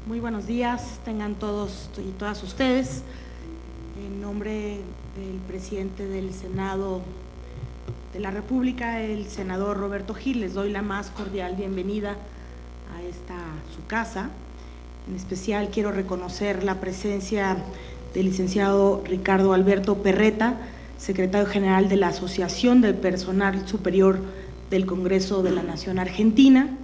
Muy buenos días, tengan todos y todas ustedes. En nombre del presidente del Senado de la República, el senador Roberto Gil, les doy la más cordial bienvenida a esta su casa. En especial quiero reconocer la presencia del licenciado Ricardo Alberto Perretta, secretario general de la Asociación del Personal Superior del Congreso de la Nación Argentina,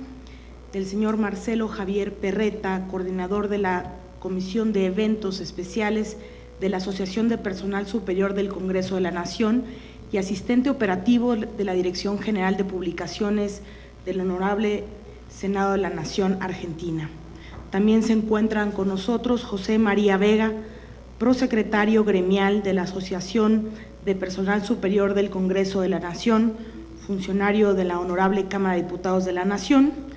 del señor Marcelo Javier Perretta, coordinador de la Comisión de Eventos Especiales de la Asociación de Personal Superior del Congreso de la Nación y asistente operativo de la Dirección General de Publicaciones del Honorable Senado de la Nación Argentina. También se encuentran con nosotros José María Vega, prosecretario gremial de la Asociación de Personal Superior del Congreso de la Nación, funcionario de la Honorable Cámara de Diputados de la Nación,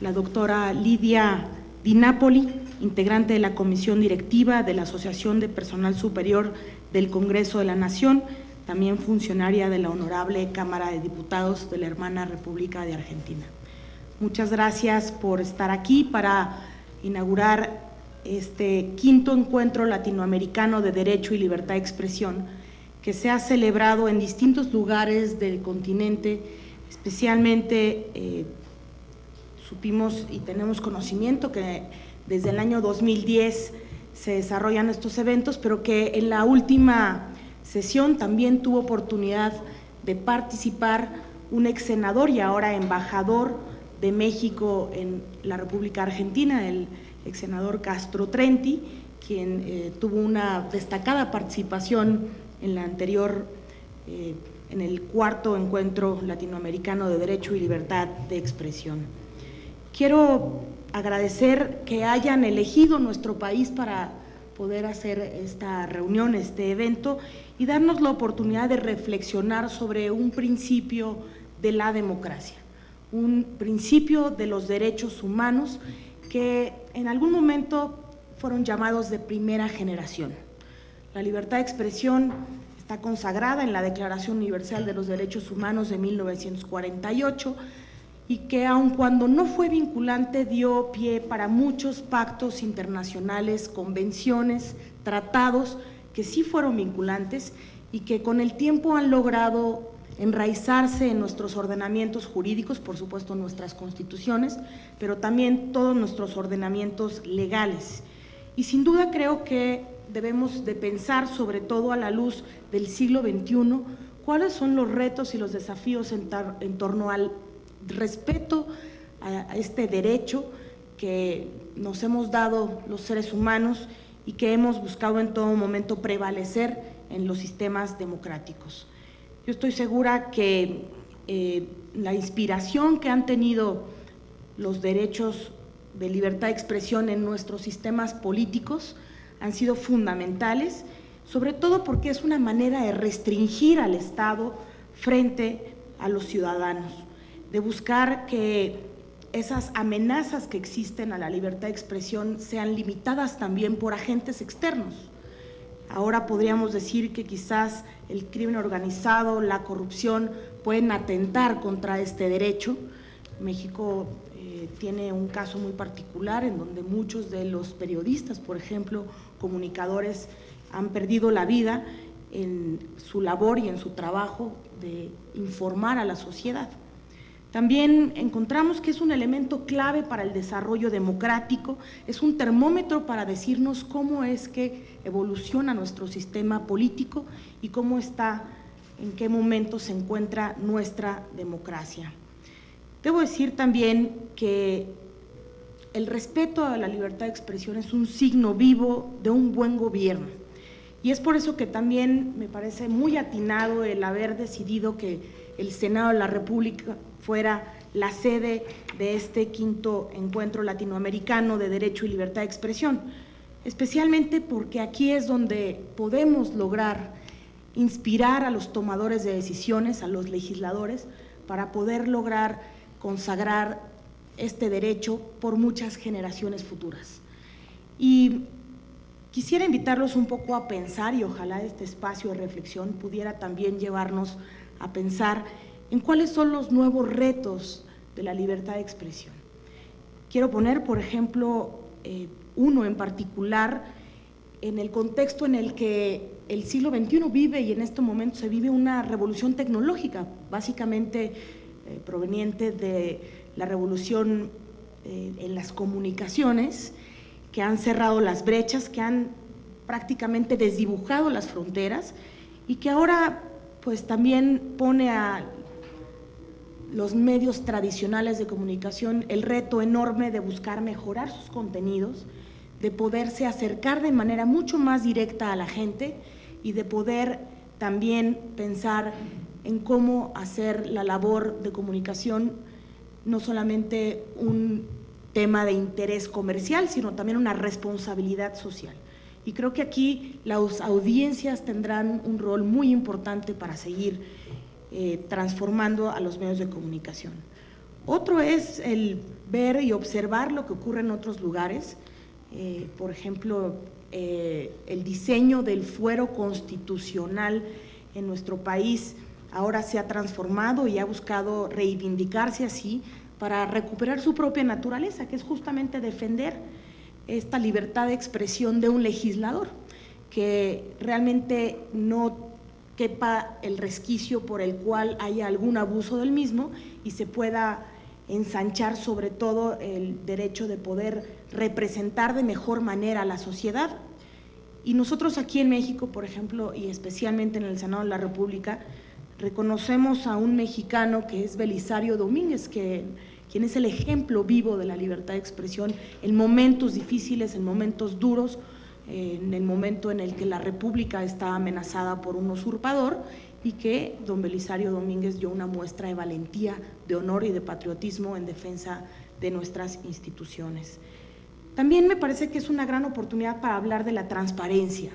la doctora Lidia Di Napoli, integrante de la Comisión Directiva de la Asociación de Personal Superior del Congreso de la Nación, también funcionaria de la Honorable Cámara de Diputados de la hermana República de Argentina. Muchas gracias por estar aquí para inaugurar este quinto encuentro latinoamericano de Derecho y Libertad de Expresión, que se ha celebrado en distintos lugares del continente, especialmente supimos y tenemos conocimiento que desde el año 2010 se desarrollan estos eventos, pero que en la última sesión también tuvo oportunidad de participar un ex senador y ahora embajador de México en la República Argentina, el ex senador Castro Trenti, quien tuvo una destacada participación en la anterior, en el cuarto encuentro latinoamericano de Derecho y Libertad de Expresión. Quiero agradecer que hayan elegido nuestro país para poder hacer esta reunión, este evento, y darnos la oportunidad de reflexionar sobre un principio de la democracia, un principio de los derechos humanos que en algún momento fueron llamados de primera generación. La libertad de expresión está consagrada en la Declaración Universal de los Derechos Humanos de 1948, y que aun cuando no fue vinculante dio pie para muchos pactos internacionales, convenciones, tratados que sí fueron vinculantes y que con el tiempo han logrado enraizarse en nuestros ordenamientos jurídicos, por supuesto en nuestras constituciones, pero también todos nuestros ordenamientos legales. Y sin duda creo que debemos de pensar, sobre todo a la luz del siglo XXI, cuáles son los retos y los desafíos en torno al respeto a este derecho que nos hemos dado los seres humanos y que hemos buscado en todo momento prevalecer en los sistemas democráticos. Yo estoy segura que la inspiración que han tenido los derechos de libertad de expresión en nuestros sistemas políticos han sido fundamentales, sobre todo porque es una manera de restringir al Estado frente a los ciudadanos, de buscar que esas amenazas que existen a la libertad de expresión sean limitadas también por agentes externos. Ahora podríamos decir que quizás el crimen organizado, la corrupción pueden atentar contra este derecho. México tiene un caso muy particular en donde muchos de los periodistas, por ejemplo, comunicadores, han perdido la vida en su labor y en su trabajo de informar a la sociedad. También encontramos que es un elemento clave para el desarrollo democrático, es un termómetro para decirnos cómo es que evoluciona nuestro sistema político y cómo está, en qué momento se encuentra nuestra democracia. Debo decir también que el respeto a la libertad de expresión es un signo vivo de un buen gobierno, y es por eso que también me parece muy atinado el haber decidido que el Senado de la República fuera la sede de este quinto encuentro latinoamericano de Derecho y Libertad de Expresión, especialmente porque aquí es donde podemos lograr inspirar a los tomadores de decisiones, a los legisladores, para poder lograr consagrar este derecho por muchas generaciones futuras. Y quisiera invitarlos un poco a pensar, y ojalá este espacio de reflexión pudiera también llevarnos a pensar en cuáles son los nuevos retos de la libertad de expresión. Quiero poner, por ejemplo, uno en particular, en el contexto en el que el siglo XXI vive y en este momento se vive una revolución tecnológica, básicamente proveniente de la revolución en las comunicaciones, que han cerrado las brechas, que han prácticamente desdibujado las fronteras y que ahora pues también pone a los medios tradicionales de comunicación el reto enorme de buscar mejorar sus contenidos, de poderse acercar de manera mucho más directa a la gente y de poder también pensar en cómo hacer la labor de comunicación no solamente un tema de interés comercial, sino también una responsabilidad social. Y creo que aquí las audiencias tendrán un rol muy importante para seguir transformando a los medios de comunicación. Otro es el ver y observar lo que ocurre en otros lugares, por ejemplo, el diseño del fuero constitucional en nuestro país ahora se ha transformado y ha buscado reivindicarse así para recuperar su propia naturaleza, que es justamente defender esta libertad de expresión de un legislador, que realmente no quepa el resquicio por el cual haya algún abuso del mismo y se pueda ensanchar sobre todo el derecho de poder representar de mejor manera a la sociedad. Y nosotros aquí en México, por ejemplo, y especialmente en el Senado de la República, reconocemos a un mexicano que es Belisario Domínguez, quien es el ejemplo vivo de la libertad de expresión en momentos difíciles, en momentos duros, en el momento en el que la República está amenazada por un usurpador y que don Belisario Domínguez dio una muestra de valentía, de honor y de patriotismo en defensa de nuestras instituciones. También me parece que es una gran oportunidad para hablar de la transparencia,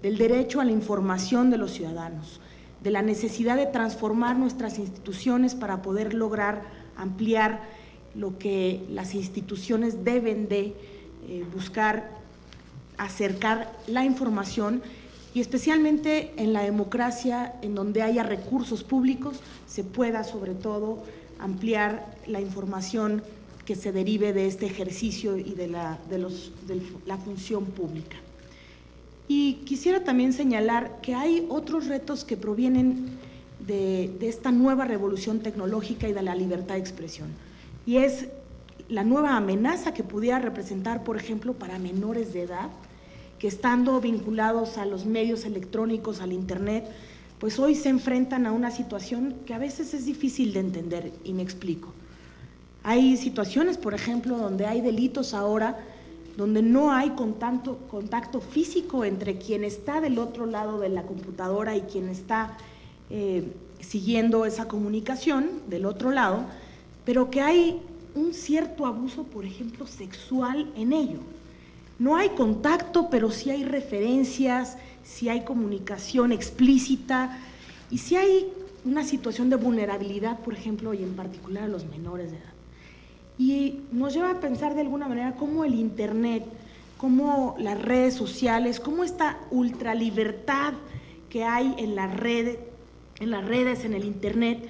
del derecho a la información de los ciudadanos, de la necesidad de transformar nuestras instituciones para poder lograr ampliar lo que las instituciones deben de buscar, acercar la información y especialmente en la democracia, en donde haya recursos públicos, se pueda sobre todo ampliar la información que se derive de este ejercicio y de la función pública. Y quisiera también señalar que hay otros retos que provienen de esta nueva revolución tecnológica y de la libertad de expresión, y es la nueva amenaza que pudiera representar, por ejemplo, para menores de edad, que estando vinculados a los medios electrónicos, al internet, pues hoy se enfrentan a una situación que a veces es difícil de entender, y me explico. Hay situaciones, por ejemplo, donde hay delitos ahora, donde no hay contacto físico entre quien está del otro lado de la computadora y quien está siguiendo esa comunicación del otro lado, pero que hay un cierto abuso, por ejemplo, sexual en ello. No hay contacto, pero sí hay referencias, sí hay comunicación explícita y sí hay una situación de vulnerabilidad, por ejemplo, y en particular a los menores de edad. Y nos lleva a pensar de alguna manera cómo el internet, cómo las redes sociales, cómo esta ultralibertad que hay en las redes, en el internet,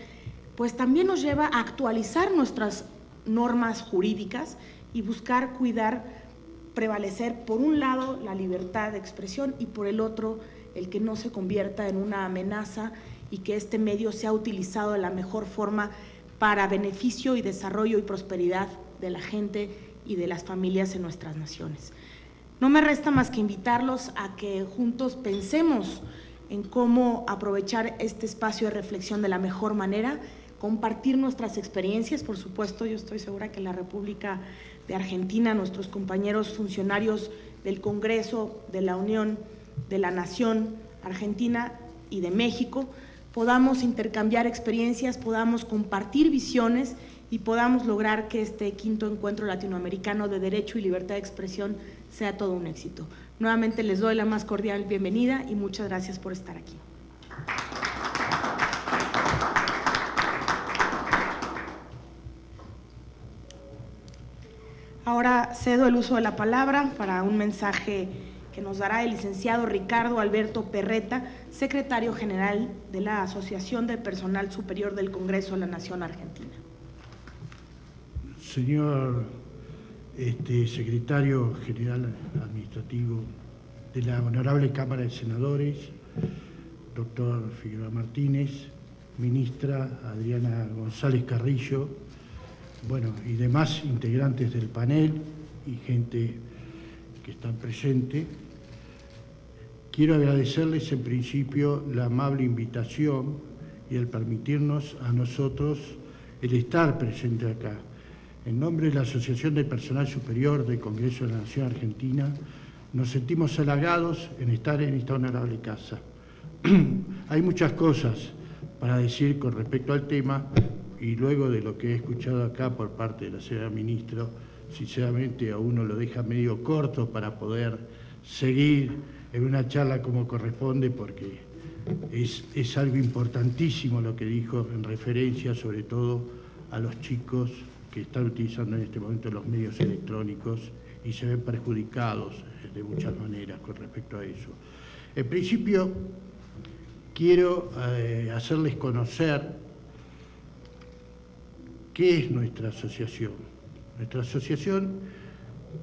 pues también nos lleva a actualizar nuestras normas jurídicas y buscar cuidar, prevalecer por un lado la libertad de expresión y por el otro el que no se convierta en una amenaza y que este medio sea utilizado de la mejor forma para beneficio y desarrollo y prosperidad de la gente y de las familias en nuestras naciones. No me resta más que invitarlos a que juntos pensemos en cómo aprovechar este espacio de reflexión de la mejor manera, compartir nuestras experiencias. Por supuesto, yo estoy segura que la República de Argentina, nuestros compañeros funcionarios del Congreso, de la Unión, de la Nación Argentina y de México, podamos intercambiar experiencias, podamos compartir visiones y podamos lograr que este quinto encuentro latinoamericano de derecho y libertad de expresión sea todo un éxito. Nuevamente les doy la más cordial bienvenida y muchas gracias por estar aquí. Ahora cedo el uso de la palabra para un mensaje que nos dará el licenciado Ricardo Alberto Perreta, secretario general de la Asociación del Personal Superior del Congreso de la Nación Argentina. Señor secretario general administrativo de la Honorable Cámara de Senadores, doctor Figueroa Martínez, ministra Adriana González Carrillo, bueno, y demás integrantes del panel y gente que están presente. Quiero agradecerles en principio la amable invitación y el permitirnos a nosotros el estar presente acá. En nombre de la Asociación de Personal Superior del Congreso de la Nación Argentina, nos sentimos halagados en estar en esta honorable casa. Hay muchas cosas para decir con respecto al tema y luego de lo que he escuchado acá por parte de la señora ministra, sinceramente a uno lo deja medio corto para poder seguir en una charla como corresponde, porque es algo importantísimo lo que dijo en referencia sobre todo a los chicos que están utilizando en este momento los medios electrónicos y se ven perjudicados de muchas maneras con respecto a eso. En principio, quiero hacerles conocer qué es nuestra asociación. Nuestra asociación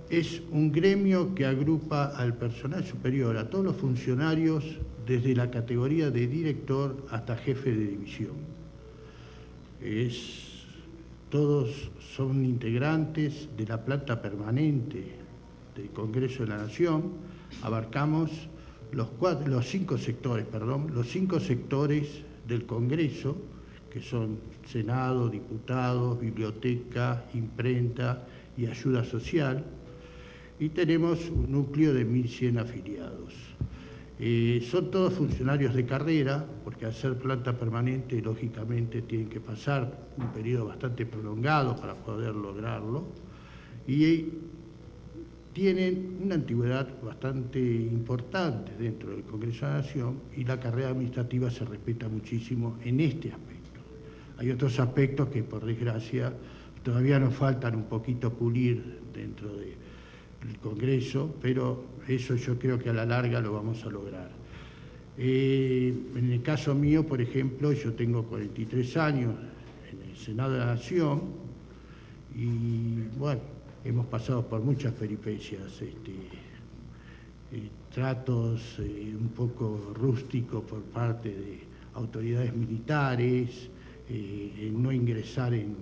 es un gremio que agrupa al personal superior, a todos los funcionarios, desde la categoría de director hasta jefe de división. Todos son integrantes de la planta permanente del Congreso de la Nación. Abarcamos los cinco sectores del Congreso, que son Senado, diputados, biblioteca, imprenta y ayuda social, y tenemos un núcleo de 1.100 afiliados. Son todos funcionarios de carrera, porque al ser planta permanente, lógicamente, tienen que pasar un periodo bastante prolongado para poder lograrlo, y tienen una antigüedad bastante importante dentro del Congreso de la Nación, y la carrera administrativa se respeta muchísimo en este aspecto. Hay otros aspectos que, por desgracia, todavía nos faltan un poquito pulir dentro del Congreso, pero eso yo creo que a la larga lo vamos a lograr. En el caso mío, por ejemplo, yo tengo 43 años en el Senado de la Nación y, bueno, hemos pasado por muchas peripecias, tratos un poco rústicos por parte de autoridades militares, no ingresar en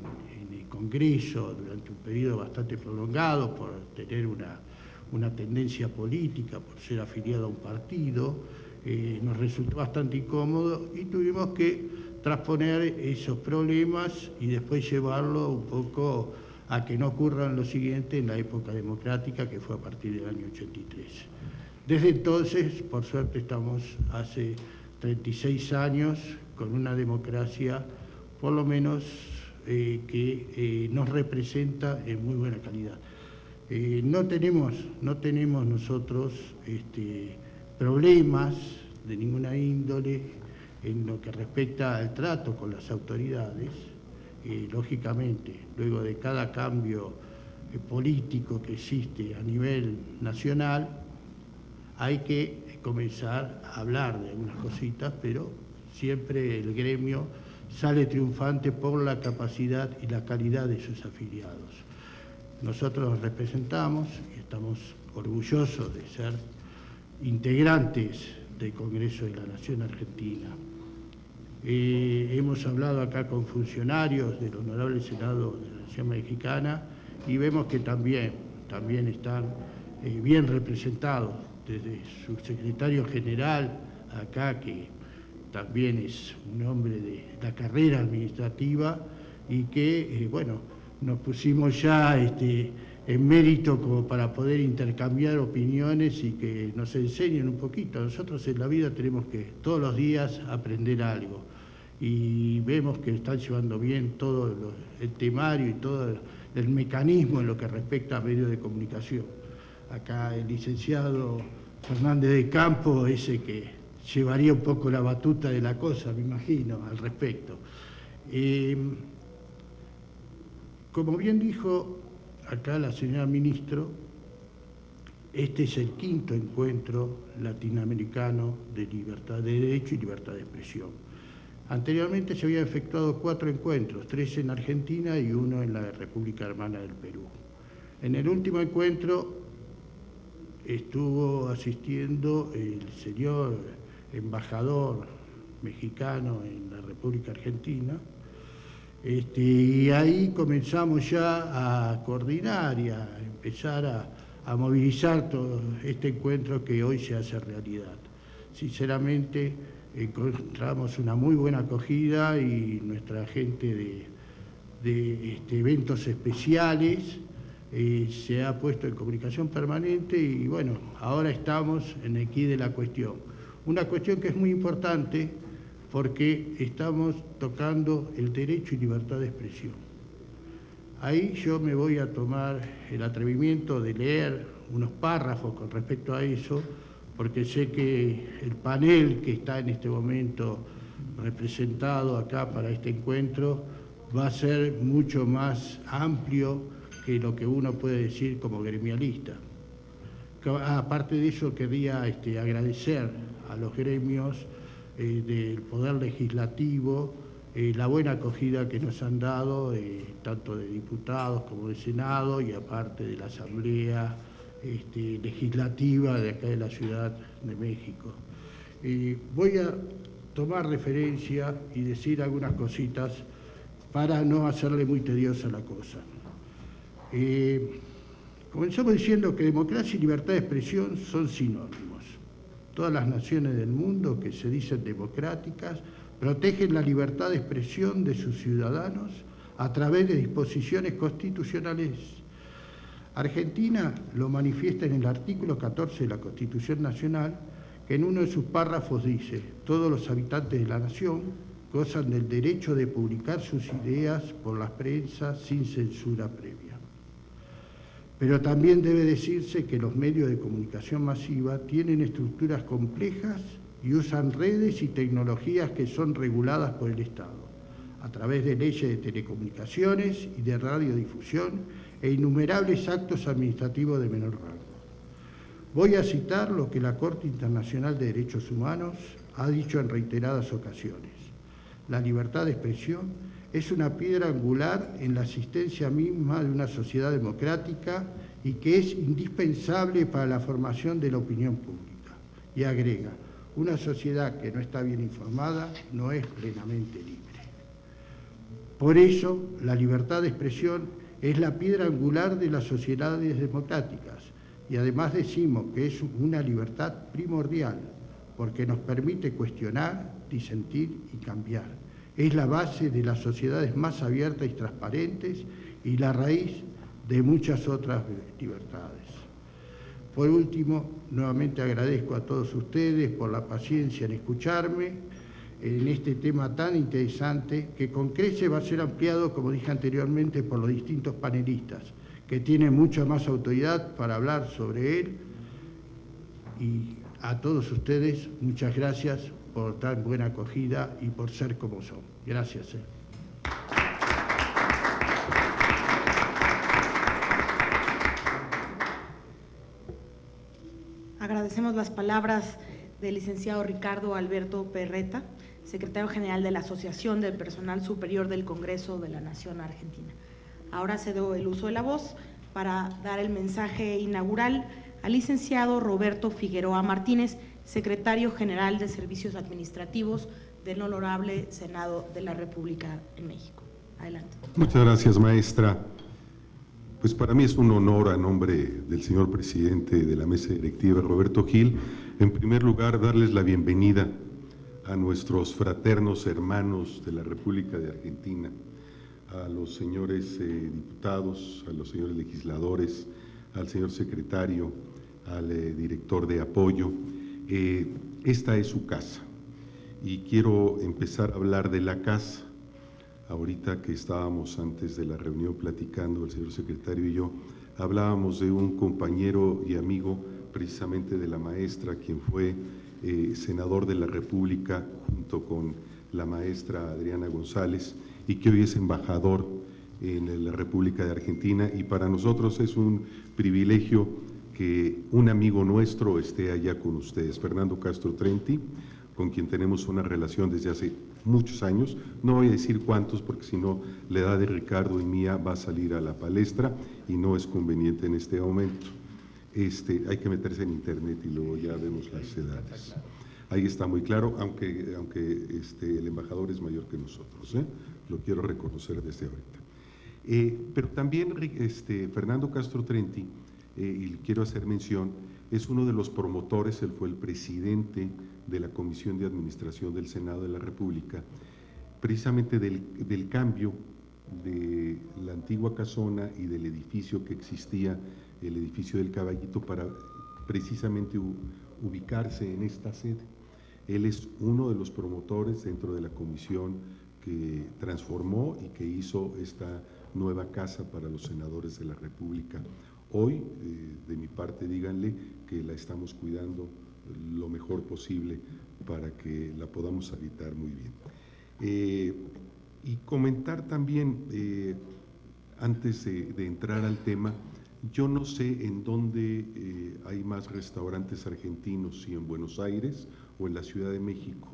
el Congreso durante un periodo bastante prolongado por tener una tendencia política, por ser afiliado a un partido, nos resultó bastante incómodo y tuvimos que transponer esos problemas y después llevarlo un poco a que no ocurran lo siguiente en la época democrática, que fue a partir del año 83. Desde entonces, por suerte, estamos hace 36 años con una democracia, por lo menos, que nos representa en muy buena calidad. No tenemos nosotros problemas de ninguna índole en lo que respecta al trato con las autoridades. Lógicamente, luego de cada cambio político que existe a nivel nacional, hay que comenzar a hablar de algunas cositas, pero siempre el gremio sale triunfante por la capacidad y la calidad de sus afiliados. Nosotros los representamos y estamos orgullosos de ser integrantes del Congreso de la Nación Argentina. Hemos hablado acá con funcionarios del Honorable Senado de la Nación Mexicana y vemos que también están bien representados, desde su secretario general acá, que también es un hombre de la carrera administrativa y que, bueno, nos pusimos ya en mérito como para poder intercambiar opiniones y que nos enseñen un poquito. Nosotros en la vida tenemos que todos los días aprender algo y vemos que están llevando bien todo el temario y todo el mecanismo en lo que respecta a medios de comunicación. Acá el licenciado Fernández de Campo, ese que llevaría un poco la batuta de la cosa, me imagino, al respecto. Como bien dijo acá la señora ministra, este es el quinto encuentro latinoamericano de libertad de derecho y libertad de expresión. Anteriormente se habían efectuado 4 encuentros, 3 en Argentina y 1 en la República Hermana del Perú. En el último encuentro estuvo asistiendo el señor embajador mexicano en la República Argentina, y ahí comenzamos ya a coordinar y a empezar a movilizar todo este encuentro que hoy se hace realidad. Sinceramente, encontramos una muy buena acogida y nuestra gente de eventos especiales se ha puesto en comunicación permanente y bueno, ahora estamos en el quid de la cuestión. Una cuestión que es muy importante porque estamos tocando el derecho y libertad de expresión. Ahí yo me voy a tomar el atrevimiento de leer unos párrafos con respecto a eso, porque sé que el panel que está en este momento representado acá para este encuentro va a ser mucho más amplio que lo que uno puede decir como gremialista. Aparte de eso, querría agradecer a los gremios del Poder Legislativo la buena acogida que nos han dado, tanto de diputados como de Senado, y aparte de la Asamblea Legislativa de acá de la Ciudad de México. Voy a tomar referencia y decir algunas cositas para no hacerle muy tediosa la cosa. Comenzamos diciendo que democracia y libertad de expresión son sinónimos. Todas las naciones del mundo que se dicen democráticas protegen la libertad de expresión de sus ciudadanos a través de disposiciones constitucionales. Argentina lo manifiesta en el artículo 14 de la Constitución Nacional, que en uno de sus párrafos dice: todos los habitantes de la nación gozan del derecho de publicar sus ideas por la prensa sin censura previa. Pero también debe decirse que los medios de comunicación masiva tienen estructuras complejas y usan redes y tecnologías que son reguladas por el Estado, a través de leyes de telecomunicaciones y de radiodifusión e innumerables actos administrativos de menor rango. Voy a citar lo que la Corte Internacional de Derechos Humanos ha dicho en reiteradas ocasiones. La libertad de expresión es una piedra angular en la existencia misma de una sociedad democrática y que es indispensable para la formación de la opinión pública. Y agrega: una sociedad que no está bien informada no es plenamente libre. Por eso, la libertad de expresión es la piedra angular de las sociedades democráticas y además decimos que es una libertad primordial porque nos permite cuestionar, disentir y cambiar. Es la base de las sociedades más abiertas y transparentes y la raíz de muchas otras libertades. Por último, nuevamente agradezco a todos ustedes por la paciencia en escucharme en este tema tan interesante que con creces va a ser ampliado, como dije anteriormente, por los distintos panelistas, que tienen mucha más autoridad para hablar sobre él. Y a todos ustedes, muchas gracias por tan buena acogida y por ser como son. Gracias. Agradecemos las palabras del licenciado Ricardo Alberto Perreta, secretario general de la Asociación del Personal Superior del Congreso de la Nación Argentina. Ahora cedo el uso de la voz para dar el mensaje inaugural al licenciado Roberto Figueroa Martínez, secretario general de Servicios Administrativos del Honorable Senado de la República en México. Adelante. Muchas gracias, maestra. Pues para mí es un honor, a nombre del señor presidente de la mesa directiva, Roberto Gil, en primer lugar darles la bienvenida a nuestros fraternos hermanos de la República de Argentina, a los señores diputados, a los señores legisladores, al señor secretario, al director de apoyo. Esta es su casa y quiero empezar a hablar de la casa. Ahorita que estábamos antes de la reunión platicando, el señor secretario y yo, hablábamos de un compañero y amigo precisamente de la maestra, quien fue senador de la República junto con la maestra Adriana González y que hoy es embajador en la República de Argentina, y para nosotros es un privilegio que un amigo nuestro esté allá con ustedes, Fernando Castro Trenti, con quien tenemos una relación desde hace muchos años, no voy a decir cuántos porque si no la edad de Ricardo y mía va a salir a la palestra y no es conveniente en este momento. Hay que meterse en internet y luego ya vemos las edades. Ahí está muy claro, aunque el embajador es mayor que nosotros, lo quiero reconocer desde ahorita. Pero también Fernando Castro Trenti, y quiero hacer mención, es uno de los promotores, él fue el presidente de la Comisión de Administración del Senado de la República, precisamente del cambio de la antigua casona y del edificio que existía, el edificio del Caballito, para precisamente ubicarse en esta sede. Él es uno de los promotores dentro de la comisión que transformó y que hizo esta nueva casa para los senadores de la República. Hoy, de mi parte, díganle que la estamos cuidando lo mejor posible para que la podamos habitar muy bien. Y comentar también, antes de entrar al tema, yo no sé en dónde hay más restaurantes argentinos, si en Buenos Aires o en la Ciudad de México,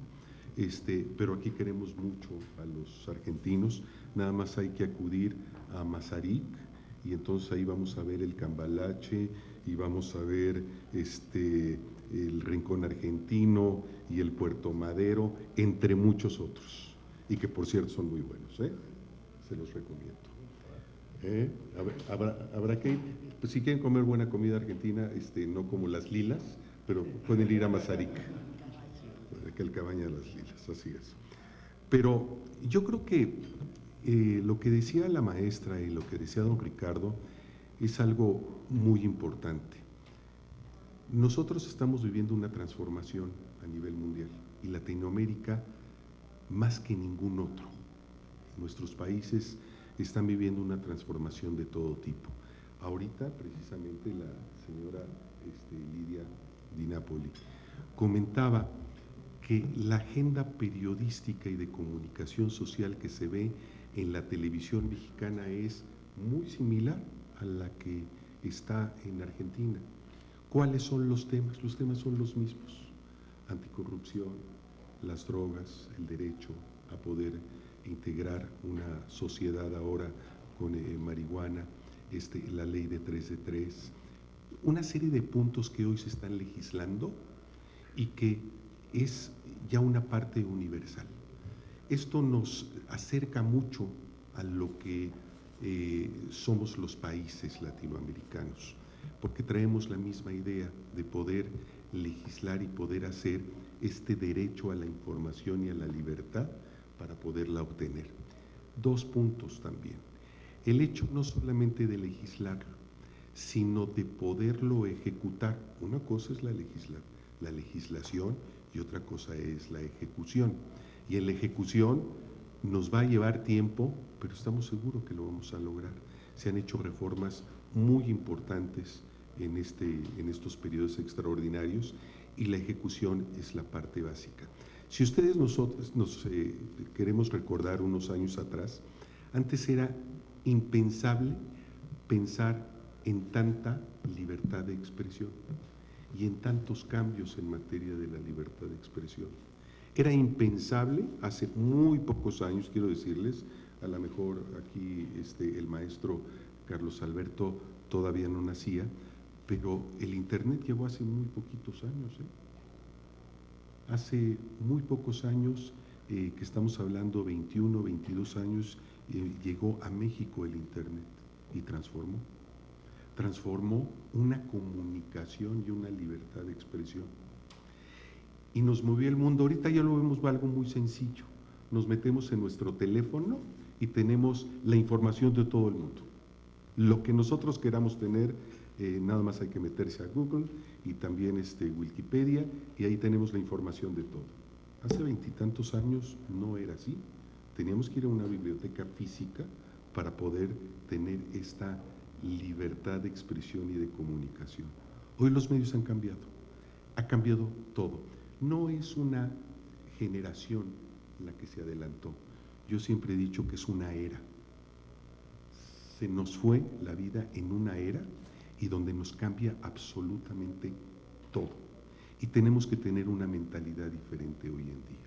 pero aquí queremos mucho a los argentinos, nada más hay que acudir a Mazarik y entonces ahí vamos a ver el Cambalache y vamos a ver el Rincón Argentino y el Puerto Madero, entre muchos otros, y que por cierto son muy buenos, se los recomiendo. Habrá que ir, pues si quieren comer buena comida argentina, no como las Lilas, pero pueden ir a Mazarik, el Cabaña de las Lilas, así es. Pero yo creo que lo que decía la maestra y lo que decía don Ricardo es algo muy importante. Nosotros estamos viviendo una transformación a nivel mundial y Latinoamérica más que ningún otro. Nuestros países están viviendo una transformación de todo tipo. Ahorita, precisamente, la señora Lidia Di Napoli comentaba que la agenda periodística y de comunicación social que se ve en la televisión mexicana es muy similar a la que está en Argentina. ¿Cuáles son los temas? Los temas son los mismos: anticorrupción, las drogas, el derecho a poder integrar una sociedad ahora con marihuana, la ley de 3 de 3, una serie de puntos que hoy se están legislando y que es ya una parte universal. Esto nos acerca mucho a lo que somos los países latinoamericanos, porque traemos la misma idea de poder legislar y poder hacer este derecho a la información y a la libertad para poderla obtener. 2 puntos también: el hecho no solamente de legislar, sino de poderlo ejecutar. Una cosa es la legislación y otra cosa es la ejecución. Y en la ejecución nos va a llevar tiempo, pero estamos seguros que lo vamos a lograr. Se han hecho reformas muy importantes en estos periodos extraordinarios y la ejecución es la parte básica. Si ustedes nosotros nos queremos recordar unos años atrás, antes era impensable pensar en tanta libertad de expresión y en tantos cambios en materia de la libertad de expresión. Era impensable hace muy pocos años, quiero decirles, a lo mejor aquí el maestro Carlos Alberto todavía no nacía, pero el Internet llegó hace muy poquitos años, Hace muy pocos años, que estamos hablando 21, 22 años, llegó a México el Internet y transformó una comunicación y una libertad de expresión. Y nos movió el mundo. Ahorita ya lo vemos algo muy sencillo. Nos metemos en nuestro teléfono y tenemos la información de todo el mundo. Lo que nosotros queramos tener, nada más hay que meterse a Google y también Wikipedia, y ahí tenemos la información de todo. Hace 20 y tantos años no era así. Teníamos que ir a una biblioteca física para poder tener esta libertad de expresión y de comunicación. Hoy los medios han cambiado, ha cambiado todo. No es una generación la que se adelantó. Yo siempre he dicho que es una era. Se nos fue la vida en una era y donde nos cambia absolutamente todo. Y tenemos que tener una mentalidad diferente hoy en día.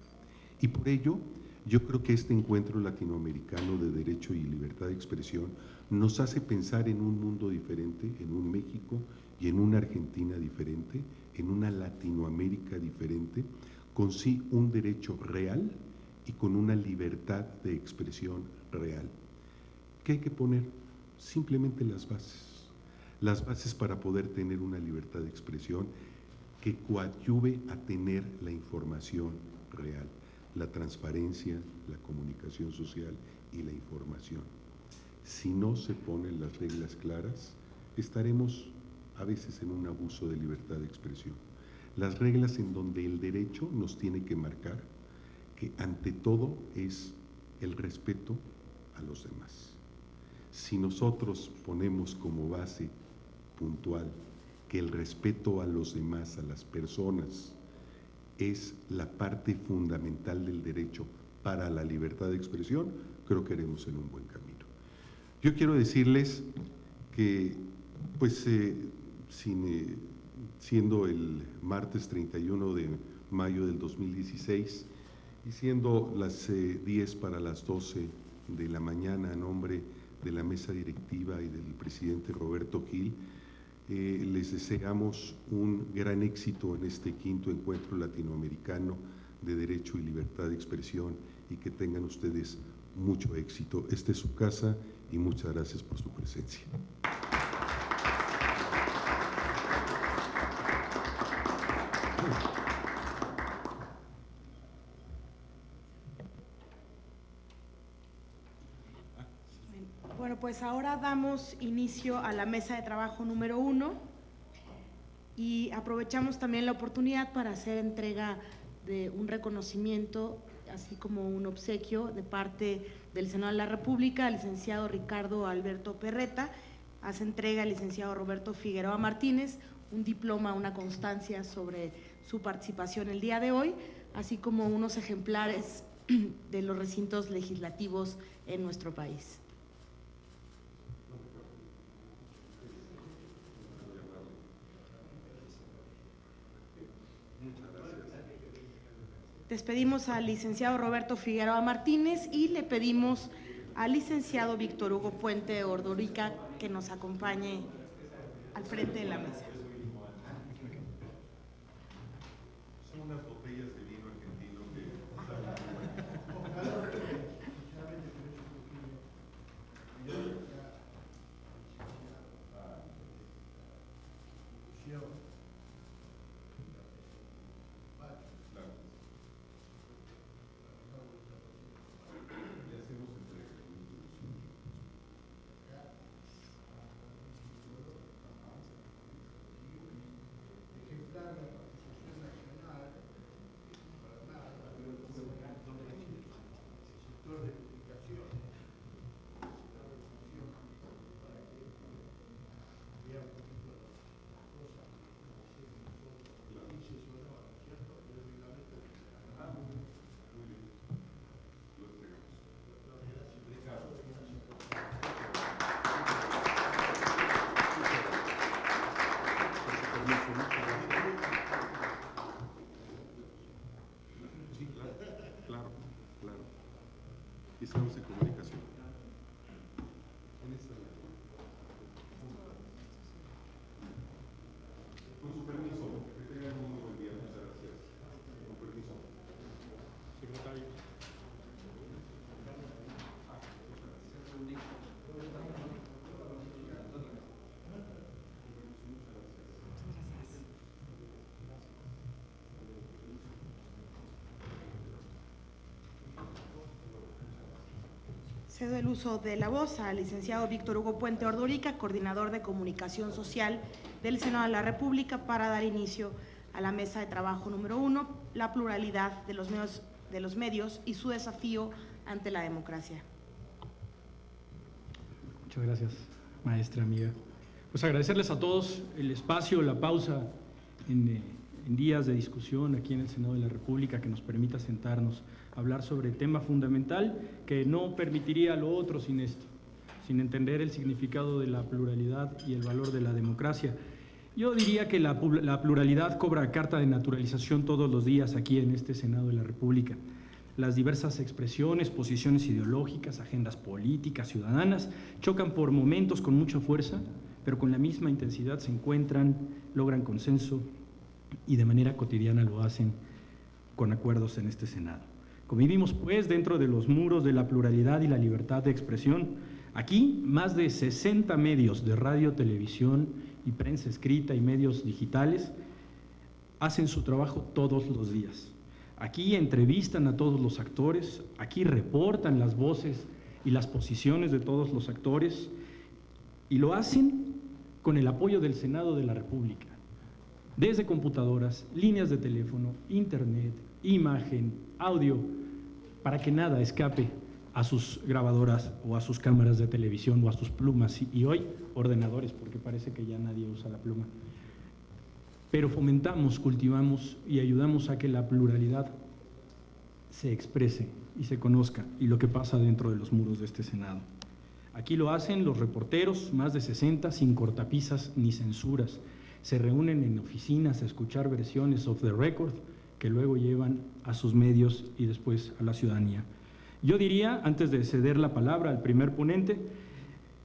Y por ello Yo creo que este encuentro latinoamericano de derecho y libertad de expresión nos hace pensar en un mundo diferente, en un México y en una Argentina diferente, en una Latinoamérica diferente, con sí un derecho real y con una libertad de expresión real. ¿Qué hay que poner? Simplemente las bases para poder tener una libertad de expresión que coadyuve a tener la información real, la transparencia, la comunicación social y la información. Si no se ponen las reglas claras, estaremos a veces en un abuso de libertad de expresión. Las reglas en donde el derecho nos tiene que marcar que ante todo es el respeto a los demás. Si nosotros ponemos como base puntual que el respeto a los demás, a las personas, es la parte fundamental del derecho para la libertad de expresión, creo que iremos en un buen camino. Yo quiero decirles que, pues, siendo el martes 31 de mayo del 2016 y siendo las 10 para las 12 de la mañana, a nombre de la mesa directiva y del presidente Roberto Gil, les deseamos un gran éxito en este quinto encuentro latinoamericano de derecho y libertad de expresión y que tengan ustedes mucho éxito. Esta es su casa y muchas gracias por su presencia. Bueno, pues ahora damos inicio a la mesa de trabajo número 1 y aprovechamos también la oportunidad para hacer entrega de un reconocimiento, así como un obsequio de parte del Senado de la República al licenciado Ricardo Alberto Perreta. Hace entrega al licenciado Roberto Figueroa Martínez un diploma, una constancia sobre su participación el día de hoy, así como unos ejemplares de los recintos legislativos en nuestro país. Despedimos al licenciado Roberto Figueroa Martínez y le pedimos al licenciado Víctor Hugo Puente Ordorica que nos acompañe al frente de la mesa. Son unas botellas de vino argentino que... Estamos en comunicación. Con su permiso, que tengan un muy buen día. Muchas gracias. Con permiso. Secretario. Cedo el uso de la voz al licenciado Víctor Hugo Puente Ordorica, coordinador de comunicación social del Senado de la República, para dar inicio a la mesa de trabajo número 1, la pluralidad de los medios y su desafío ante la democracia. Muchas gracias, maestra amiga. Pues agradecerles a todos el espacio, la pausa en días de discusión aquí en el Senado de la República que nos permita sentarnos a hablar sobre el tema fundamental que no permitiría lo otro sin esto, sin entender el significado de la pluralidad y el valor de la democracia. Yo diría que la pluralidad cobra carta de naturalización todos los días aquí en este Senado de la República. Las diversas expresiones, posiciones ideológicas, agendas políticas, ciudadanas, chocan por momentos con mucha fuerza, pero con la misma intensidad se encuentran, logran consenso y de manera cotidiana lo hacen con acuerdos en este Senado. Convivimos, pues, dentro de los muros de la pluralidad y la libertad de expresión. Aquí, más de 60 medios de radio, televisión y prensa escrita y medios digitales hacen su trabajo todos los días. Aquí entrevistan a todos los actores, aquí reportan las voces y las posiciones de todos los actores, y lo hacen con el apoyo del Senado de la República, desde computadoras, líneas de teléfono, internet, imagen, audio, para que nada escape a sus grabadoras o a sus cámaras de televisión o a sus plumas, y hoy ordenadores, porque parece que ya nadie usa la pluma. Pero fomentamos, cultivamos y ayudamos a que la pluralidad se exprese y se conozca, y lo que pasa dentro de los muros de este Senado. Aquí lo hacen los reporteros, más de 60, sin cortapisas ni censuras. Se reúnen en oficinas a escuchar versiones off the record que luego llevan a sus medios y después a la ciudadanía. Yo diría, antes de ceder la palabra al primer ponente,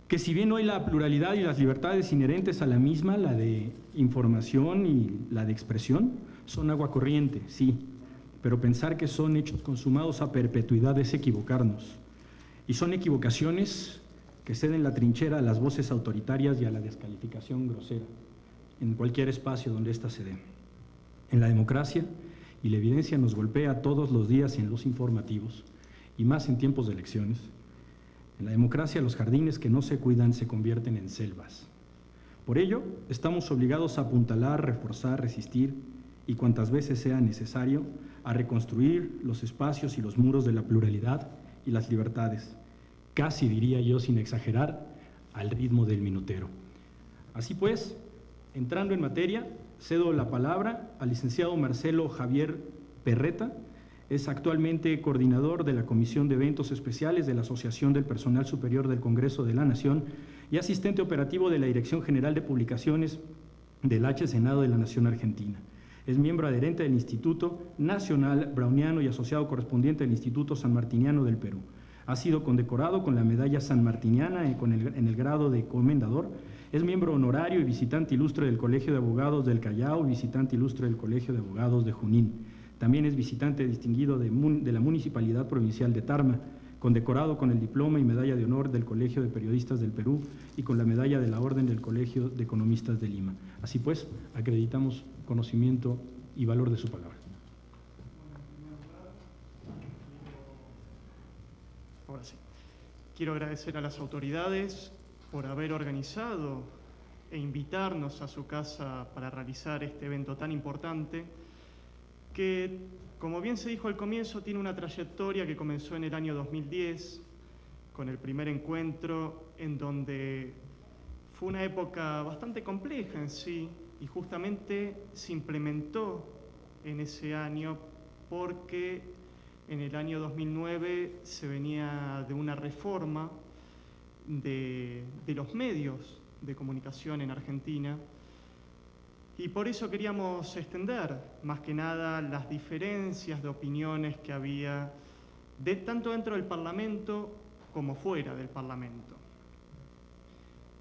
que si bien hoy la pluralidad y las libertades inherentes a la misma, la de información y la de expresión, son agua corriente, sí, pero pensar que son hechos consumados a perpetuidad es equivocarnos. Y son equivocaciones que ceden la trinchera a las voces autoritarias y a la descalificación grosera, en cualquier espacio donde ésta se dé. En la democracia, y la evidencia nos golpea todos los días en los informativos, y más en tiempos de elecciones, en la democracia los jardines que no se cuidan se convierten en selvas. Por ello, estamos obligados a apuntalar, reforzar, resistir y cuantas veces sea necesario, a reconstruir los espacios y los muros de la pluralidad y las libertades, casi diría yo sin exagerar, al ritmo del minutero. Así pues, entrando en materia, cedo la palabra al licenciado Marcelo Javier Perreta. Es actualmente coordinador de la Comisión de Eventos Especiales de la Asociación del Personal Superior del Congreso de la Nación y asistente operativo de la Dirección General de Publicaciones del H. Senado de la Nación Argentina. Es miembro adherente del Instituto Nacional Browniano y asociado correspondiente del Instituto Sanmartiniano del Perú. Ha sido condecorado con la Medalla Sanmartiniana en el grado de comendador. Es miembro honorario y visitante ilustre del Colegio de Abogados del Callao y visitante ilustre del Colegio de Abogados de Junín. También es visitante distinguido de la Municipalidad Provincial de Tarma, condecorado con el diploma y medalla de honor del Colegio de Periodistas del Perú y con la medalla de la Orden del Colegio de Economistas de Lima. Así pues, acreditamos conocimiento y valor de su palabra. Ahora sí. Quiero agradecer a las autoridades por haber organizado e invitarnos a su casa para realizar este evento tan importante que, como bien se dijo al comienzo, tiene una trayectoria que comenzó en el año 2010 con el primer encuentro, en donde fue una época bastante compleja en sí y justamente se implementó en ese año porque en el año 2009 se venía de una reforma de los medios de comunicación en Argentina. Y por eso queríamos extender, más que nada, las diferencias de opiniones que había tanto dentro del Parlamento como fuera del Parlamento.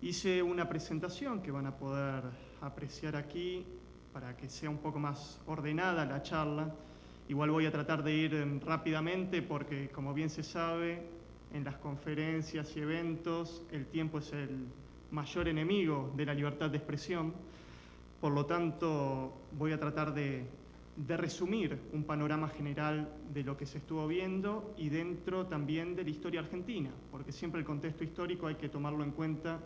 Hice una presentación que van a poder apreciar aquí para que sea un poco más ordenada la charla. Igual voy a tratar de ir rápidamente porque, como bien se sabe, en las conferencias y eventos el tiempo es el mayor enemigo de la libertad de expresión. Por lo tanto, voy a tratar de resumir un panorama general de lo que se estuvo viendo y dentro también de la historia argentina, porque siempre el contexto histórico hay que tomarlo en cuenta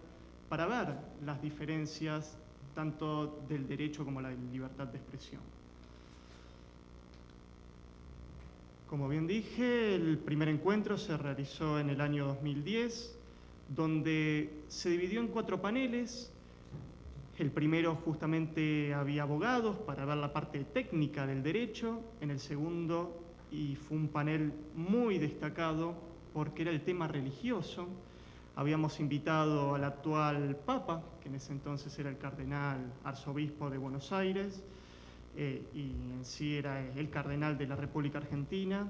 para ver las diferencias tanto del derecho como la libertad de expresión. Como bien dije, el primer encuentro se realizó en el año 2010, donde se dividió en 4 paneles. El primero justamente había abogados para ver la parte técnica del derecho. En el segundo, y fue un panel muy destacado porque era el tema religioso, habíamos invitado al actual Papa, que en ese entonces era el cardenal arzobispo de Buenos Aires, y en sí era el cardenal de la República Argentina.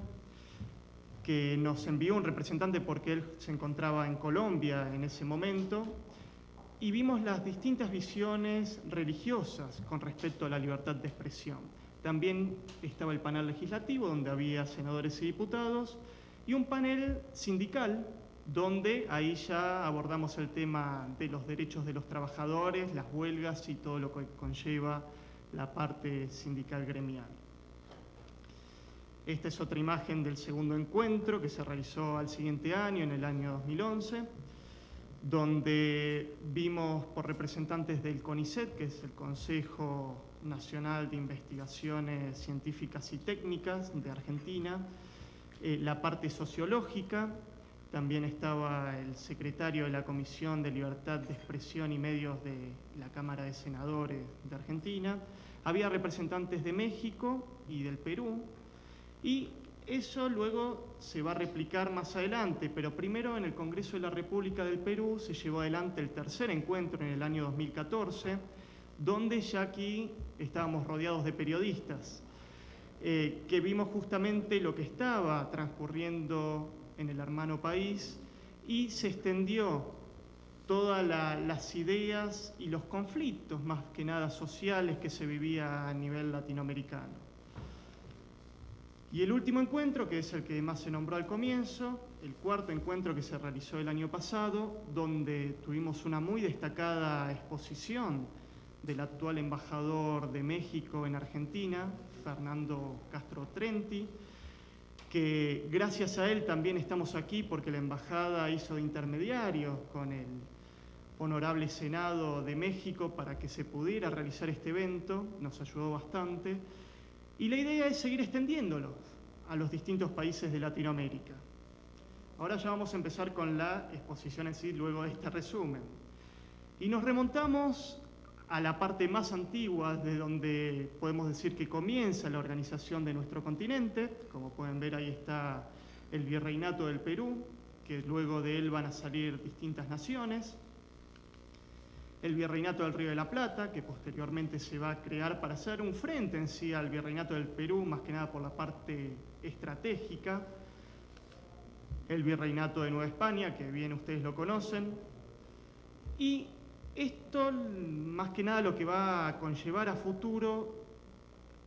que nos envió un representante porque él se encontraba en Colombia en ese momento, y vimos las distintas visiones religiosas con respecto a la libertad de expresión. También estaba el panel legislativo, donde había senadores y diputados, y un panel sindical, donde ahí ya abordamos el tema de los derechos de los trabajadores, las huelgas y todo lo que conlleva la parte sindical gremial. Esta es otra imagen del segundo encuentro que se realizó al siguiente año, en el año 2011, donde vimos por representantes del CONICET, que es el Consejo Nacional de Investigaciones Científicas y Técnicas de Argentina, la parte sociológica. También estaba el secretario de la Comisión de Libertad de Expresión y Medios de la Cámara de Senadores de Argentina. Había representantes de México y del Perú, y eso luego se va a replicar más adelante, pero primero en el Congreso de la República del Perú se llevó adelante el tercer encuentro en el año 2014, donde ya aquí estábamos rodeados de periodistas, que vimos justamente lo que estaba transcurriendo en el hermano país, y se extendió todas las ideas y los conflictos, más que nada sociales, que se vivía a nivel latinoamericano. Y el último encuentro, que es el que más se nombró al comienzo, el cuarto encuentro que se realizó el año pasado, donde tuvimos una muy destacada exposición del actual embajador de México en Argentina, Fernando Castro Trenti, que gracias a él también estamos aquí porque la embajada hizo de intermediario con el Honorable Senado de México para que se pudiera realizar este evento, nos ayudó bastante. Y la idea es seguir extendiéndolo a los distintos países de Latinoamérica. Ahora ya vamos a empezar con la exposición en sí, luego de este resumen. Y nos remontamos a la parte más antigua, de donde podemos decir que comienza la organización de nuestro continente. Como pueden ver, ahí está el Virreinato del Perú, que luego de él van a salir distintas naciones. El Virreinato del Río de la Plata, que posteriormente se va a crear para hacer un frente en sí al Virreinato del Perú, más que nada por la parte estratégica. El Virreinato de Nueva España, que bien ustedes lo conocen. Y esto, más que nada, lo que va a conllevar a futuro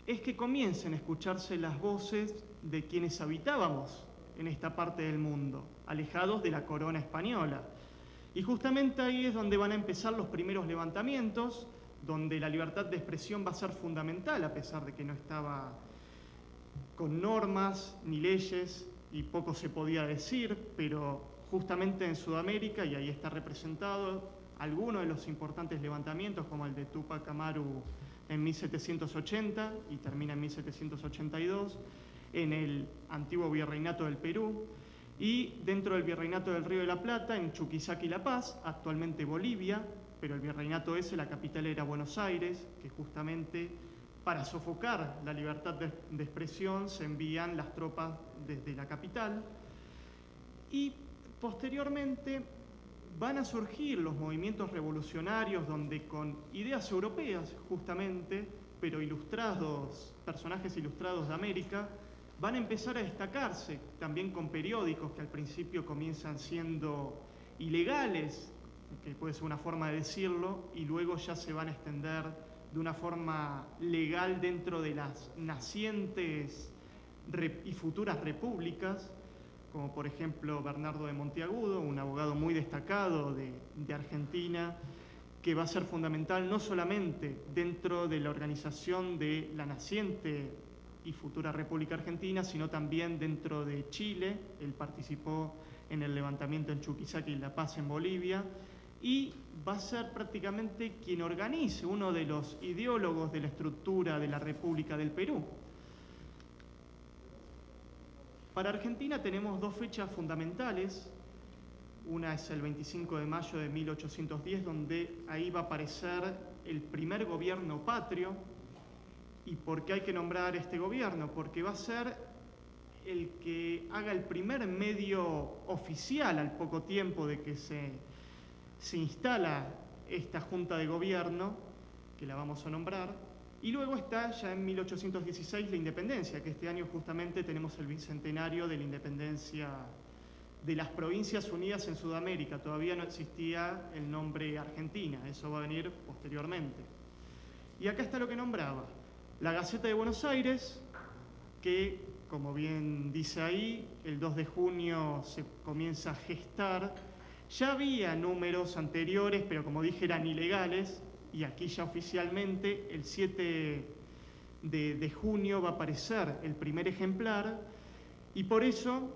es que comiencen a escucharse las voces de quienes habitábamos en esta parte del mundo, alejados de la corona española. Y justamente ahí es donde van a empezar los primeros levantamientos, donde la libertad de expresión va a ser fundamental, a pesar de que no estaba con normas ni leyes y poco se podía decir, pero justamente en Sudamérica, y ahí está representado algunos de los importantes levantamientos, como el de Túpac Amaru en 1780 y termina en 1782, en el antiguo Virreinato del Perú, y dentro del Virreinato del Río de la Plata, en Chuquisaca y La Paz, actualmente Bolivia, pero el virreinato ese, la capital era Buenos Aires, que justamente para sofocar la libertad de expresión se envían las tropas desde la capital. Y posteriormente van a surgir los movimientos revolucionarios, donde con ideas europeas justamente, pero ilustrados, personajes ilustrados de América, van a empezar a destacarse también con periódicos que al principio comienzan siendo ilegales, que puede ser una forma de decirlo, y luego ya se van a extender de una forma legal dentro de las nacientes y futuras repúblicas, como por ejemplo Bernardo de Monteagudo, un abogado muy destacado de Argentina, que va a ser fundamental no solamente dentro de la organización de la naciente y futura República Argentina, sino también dentro de Chile. Él participó en el levantamiento en Chuquisaca y La Paz en Bolivia, y va a ser prácticamente quien organice, uno de los ideólogos de la estructura de la República del Perú. Para Argentina tenemos dos fechas fundamentales. Una es el 25 de mayo de 1810, donde ahí va a aparecer el primer gobierno patrio. ¿Y por qué hay que nombrar este gobierno? Porque va a ser el que haga el primer medio oficial al poco tiempo de que se instala esta Junta de Gobierno, que la vamos a nombrar, Y luego está ya en 1816 la independencia, que este año justamente tenemos el bicentenario de la independencia de las Provincias Unidas en Sudamérica. Todavía no existía el nombre Argentina, eso va a venir posteriormente. Y acá está lo que nombraba. La Gaceta de Buenos Aires, que, como bien dice ahí, el 2 de junio se comienza a gestar. Ya había números anteriores, pero como dije eran ilegales, y aquí ya oficialmente el 7 de junio va a aparecer el primer ejemplar, y por eso,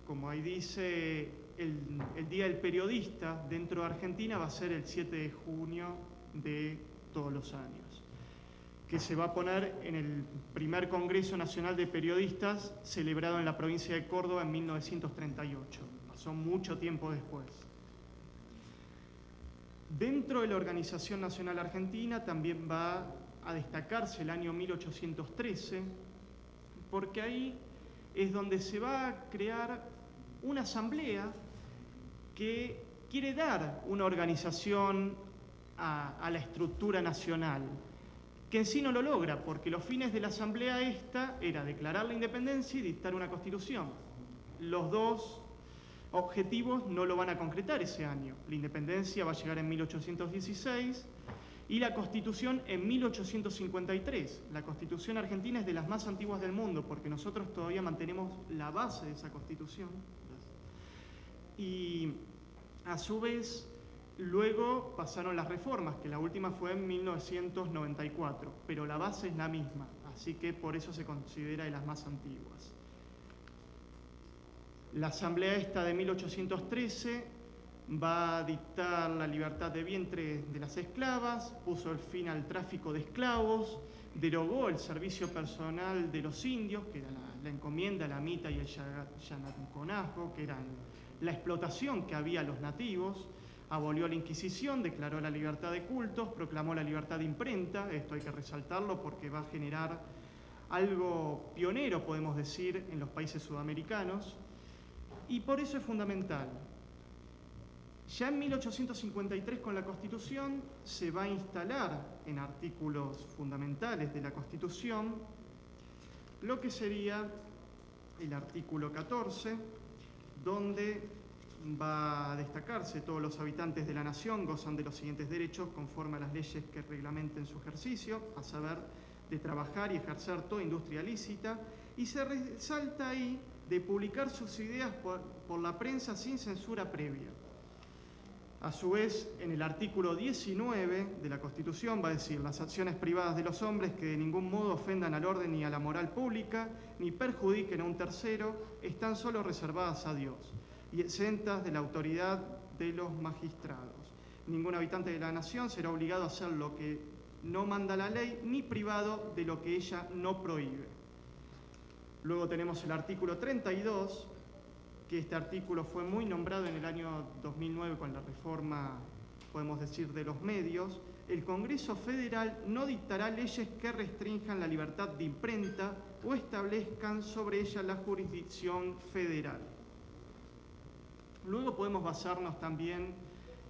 como ahí dice, el Día del Periodista dentro de Argentina va a ser el 7 de junio de todos los años, que se va a poner en el primer Congreso Nacional de Periodistas celebrado en la provincia de Córdoba en 1938. Pasó mucho tiempo después. Dentro de la Organización Nacional Argentina también va a destacarse el año 1813, porque ahí es donde se va a crear una asamblea que quiere dar una organización a la estructura nacional, que en sí no lo logra, porque los fines de la asamblea esta era declarar la independencia y dictar una constitución. Los dos objetivos no lo van a concretar ese año. La independencia va a llegar en 1816 y la Constitución en 1853. La Constitución argentina es de las más antiguas del mundo porque nosotros todavía mantenemos la base de esa Constitución. Y a su vez, luego pasaron las reformas, que la última fue en 1994, pero la base es la misma, así que por eso se considera de las más antiguas. La asamblea esta de 1813 va a dictar la libertad de vientre de las esclavas, puso el fin al tráfico de esclavos, derogó el servicio personal de los indios, que era la encomienda, la mita y el llanaconazgo, que eran la explotación que había a los nativos, abolió la Inquisición, declaró la libertad de cultos, proclamó la libertad de imprenta. Esto hay que resaltarlo porque va a generar algo pionero, podemos decir, en los países sudamericanos. Y por eso es fundamental. Ya en 1853, con la Constitución, se va a instalar en artículos fundamentales de la Constitución lo que sería el artículo 14, donde va a destacarse: todos los habitantes de la nación gozan de los siguientes derechos conforme a las leyes que reglamenten su ejercicio, a saber, de trabajar y ejercer toda industria lícita, y se resalta ahí de publicar sus ideas por la prensa sin censura previa. A su vez, en el artículo 19 de la Constitución va a decir: las acciones privadas de los hombres que de ningún modo ofendan al orden ni a la moral pública, ni perjudiquen a un tercero, están solo reservadas a Dios y exentas de la autoridad de los magistrados. Ningún habitante de la nación será obligado a hacer lo que no manda la ley, ni privado de lo que ella no prohíbe. Luego tenemos el artículo 32, que este artículo fue muy nombrado en el año 2009 con la reforma, podemos decir, de los medios. El Congreso Federal no dictará leyes que restrinjan la libertad de imprenta o establezcan sobre ella la jurisdicción federal. Luego podemos basarnos también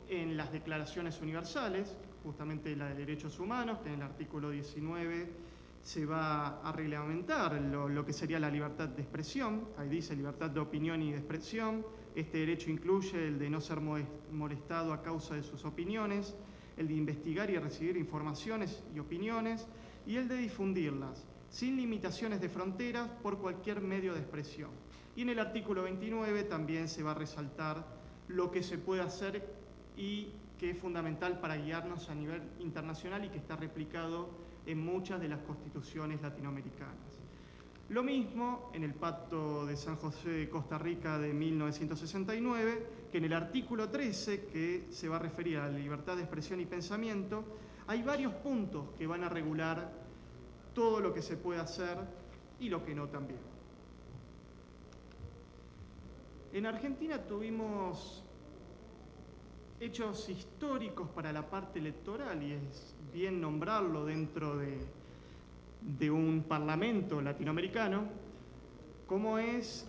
en las declaraciones universales, justamente la de derechos humanos, que en el artículo 19 se va a reglamentar lo que sería la libertad de expresión. Ahí dice libertad de opinión y de expresión. Este derecho incluye el de no ser molestado a causa de sus opiniones, el de investigar y recibir informaciones y opiniones, y el de difundirlas, sin limitaciones de fronteras, por cualquier medio de expresión. Y en el artículo 29 también se va a resaltar lo que se puede hacer y que es fundamental para guiarnos a nivel internacional y que está replicado en muchas de las constituciones latinoamericanas. Lo mismo en el Pacto de San José de Costa Rica de 1969, que en el artículo 13, que se va a referir a la libertad de expresión y pensamiento, hay varios puntos que van a regular todo lo que se puede hacer y lo que no también. En Argentina tuvimos hechos históricos para la parte electoral, y es bien nombrarlo dentro de un parlamento latinoamericano, como es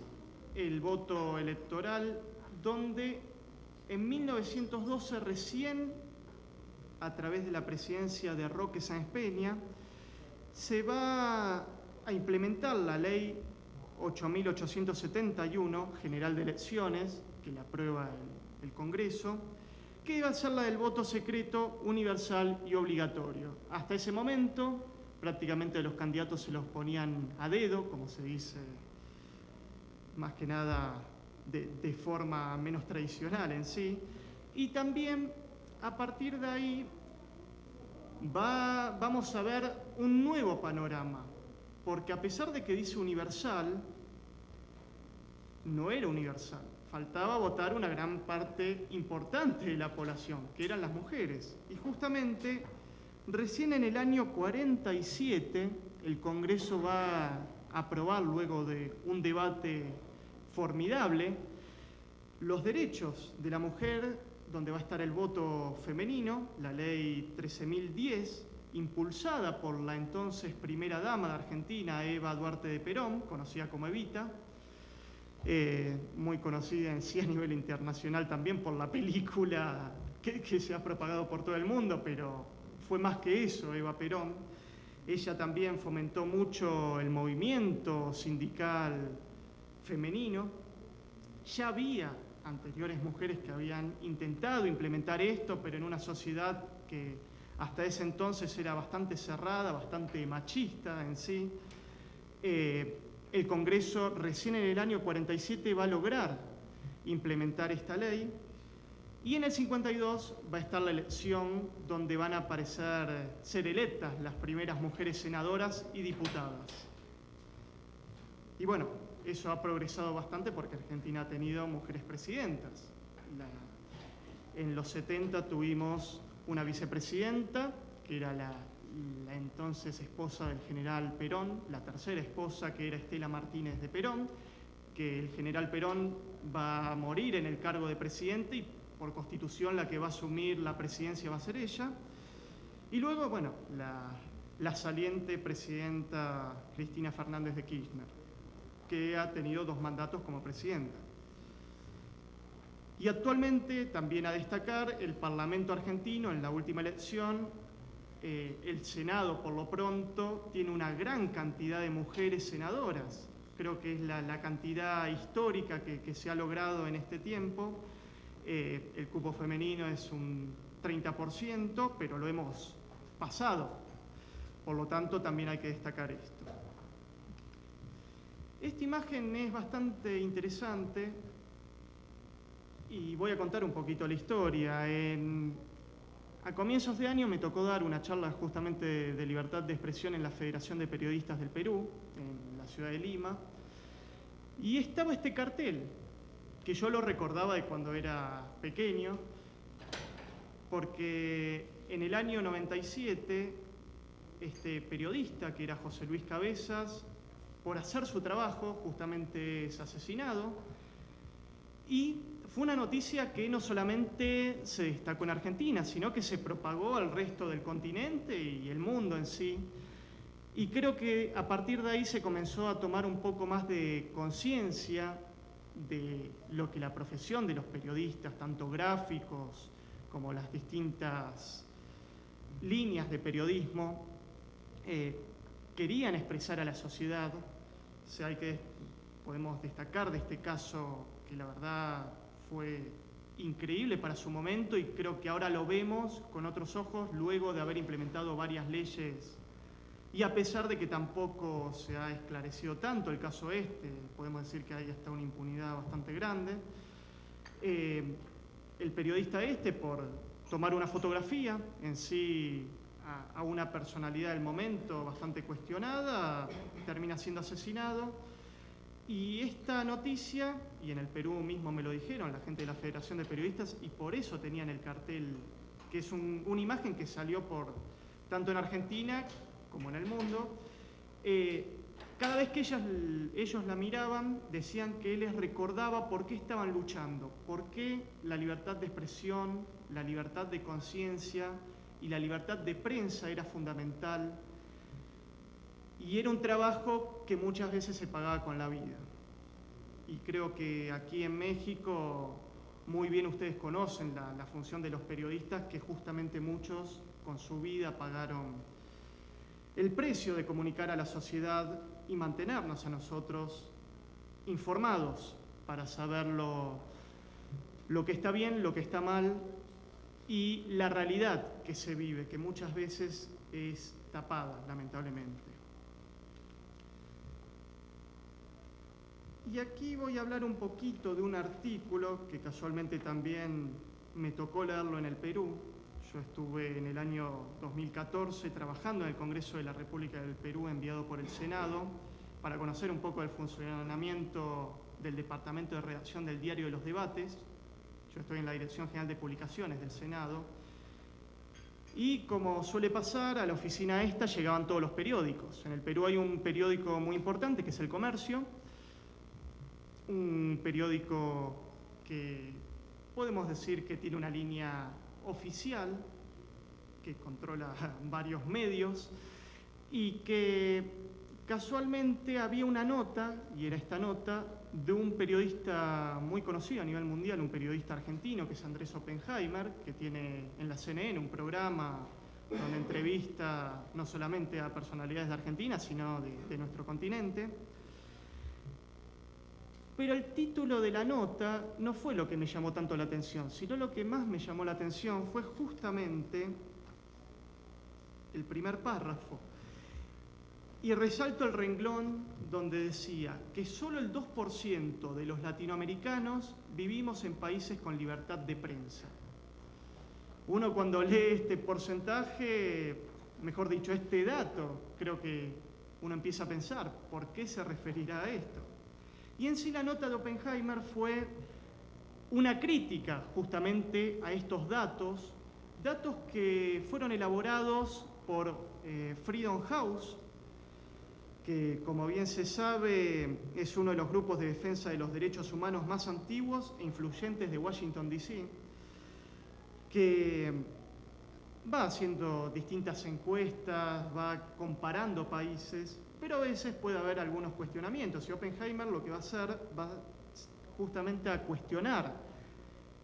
el voto electoral, donde en 1912 recién, a través de la presidencia de Roque Sáenz Peña, se va a implementar la ley 8.871, General de Elecciones, que la aprueba el Congreso, que va a ser la del voto secreto, universal y obligatorio. Hasta ese momento, prácticamente los candidatos se los ponían a dedo, como se dice, más que nada de forma menos tradicional en sí. Y también, a partir de ahí, vamos a ver un nuevo panorama, porque a pesar de que dice universal, no era universal. Faltaba votar una gran parte importante de la población, que eran las mujeres. Y justamente, recién en el año 47, el Congreso va a aprobar, luego de un debate formidable, los derechos de la mujer, donde va a estar el voto femenino, la ley 13.010, impulsada por la entonces primera dama de Argentina, Eva Duarte de Perón, conocida como Evita, muy conocida en sí a nivel internacional también por la película que se ha propagado por todo el mundo, pero fue más que eso, Eva Perón. Ella también fomentó mucho el movimiento sindical femenino. Ya había anteriores mujeres que habían intentado implementar esto, pero en una sociedad que hasta ese entonces era bastante cerrada, bastante machista en sí. El Congreso recién en el año 47 va a lograr implementar esta ley, y en el 52 va a estar la elección donde van a ser electas las primeras mujeres senadoras y diputadas. Y bueno, eso ha progresado bastante porque Argentina ha tenido mujeres presidentas. En los 70 tuvimos una vicepresidenta, que era la entonces esposa del general Perón, la tercera esposa, que era Estela Martínez de Perón, que el general Perón va a morir en el cargo de presidente y por constitución la que va a asumir la presidencia va a ser ella. Y luego, bueno, la saliente presidenta Cristina Fernández de Kirchner, que ha tenido 2 mandatos como presidenta. Y actualmente, también a destacar, el Parlamento argentino en la última elección, el Senado por lo pronto tiene una gran cantidad de mujeres senadoras. Creo que es la cantidad histórica que se ha logrado en este tiempo. El cupo femenino es un 30%, pero lo hemos pasado. Por lo tanto, también hay que destacar esto. Esta imagen es bastante interesante y voy a contar un poquito la historia. A comienzos de año me tocó dar una charla justamente de libertad de expresión en la Federación de Periodistas del Perú, en la ciudad de Lima, y estaba este cartel, que yo lo recordaba de cuando era pequeño, porque en el año 97, este periodista, que era José Luis Cabezas, por hacer su trabajo, justamente es asesinado, y fue una noticia que no solamente se destacó en Argentina, sino que se propagó al resto del continente y el mundo en sí. Y creo que a partir de ahí se comenzó a tomar un poco más de conciencia de lo que la profesión de los periodistas, tanto gráficos como las distintas líneas de periodismo, querían expresar a la sociedad. O sea, podemos destacar de este caso que la verdad fue increíble para su momento, y creo que ahora lo vemos con otros ojos luego de haber implementado varias leyes, y a pesar de que tampoco se ha esclarecido tanto el caso podemos decir que hay hasta una impunidad bastante grande. El periodista por tomar una fotografía en sí a una personalidad del momento bastante cuestionada, termina siendo asesinado. Y esta noticia, y en el Perú mismo me lo dijeron la gente de la Federación de Periodistas, y por eso tenían el cartel, que es una imagen que salió tanto en Argentina como en el mundo. Cada vez que ellos la miraban, decían que les recordaba por qué estaban luchando, por qué la libertad de expresión, la libertad de conciencia y la libertad de prensa era fundamental. Y era un trabajo que muchas veces se pagaba con la vida. Y creo que aquí en México muy bien ustedes conocen la función de los periodistas, que justamente muchos con su vida pagaron el precio de comunicar a la sociedad y mantenernos a nosotros informados para saber lo que está bien, lo que está mal y la realidad que se vive, que muchas veces es tapada, lamentablemente. Y aquí voy a hablar un poquito de un artículo que casualmente también me tocó leerlo en el Perú. Yo estuve en el año 2014 trabajando en el Congreso de la República del Perú, enviado por el Senado, para conocer un poco el funcionamiento del Departamento de Redacción del Diario de los Debates. Yo estoy en la Dirección General de Publicaciones del Senado. Y como suele pasar, a la oficina esta llegaban todos los periódicos. En el Perú hay un periódico muy importante que es El Comercio, un periódico que podemos decir que tiene una línea oficial, que controla varios medios y que casualmente había una nota, y era esta nota, de un periodista muy conocido a nivel mundial, un periodista argentino que es Andrés Oppenheimer, que tiene en la CNN un programa donde entrevista no solamente a personalidades de Argentina, sino de nuestro continente. Pero el título de la nota no fue lo que me llamó tanto la atención, sino lo que más me llamó la atención fue justamente el primer párrafo. Y resalto el renglón donde decía que solo el 2% de los latinoamericanos vivimos en países con libertad de prensa. Uno cuando lee este porcentaje, mejor dicho, este dato, creo que uno empieza a pensar, ¿por qué se referirá a esto? Y en sí la nota de Oppenheimer fue una crítica justamente a estos datos que fueron elaborados por Freedom House, que como bien se sabe es uno de los grupos de defensa de los derechos humanos más antiguos e influyentes de Washington, D.C., que va haciendo distintas encuestas, va comparando países, pero a veces puede haber algunos cuestionamientos. Y Oppenheimer lo que va a hacer va justamente a cuestionar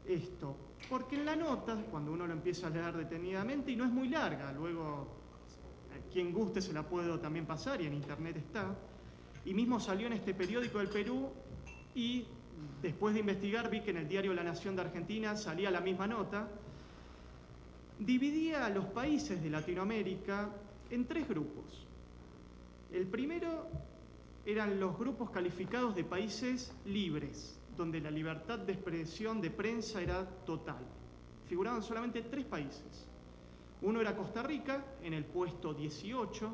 esto. Porque en la nota, cuando uno lo empieza a leer detenidamente, y no es muy larga, luego quien guste se la puedo también pasar y en internet está, y mismo salió en este periódico del Perú y después de investigar vi que en el diario La Nación de Argentina salía la misma nota, dividía a los países de Latinoamérica en 3 grupos. El primero eran los grupos calificados de países libres, donde la libertad de expresión de prensa era total. Figuraban solamente 3 países. Uno era Costa Rica, en el puesto 18,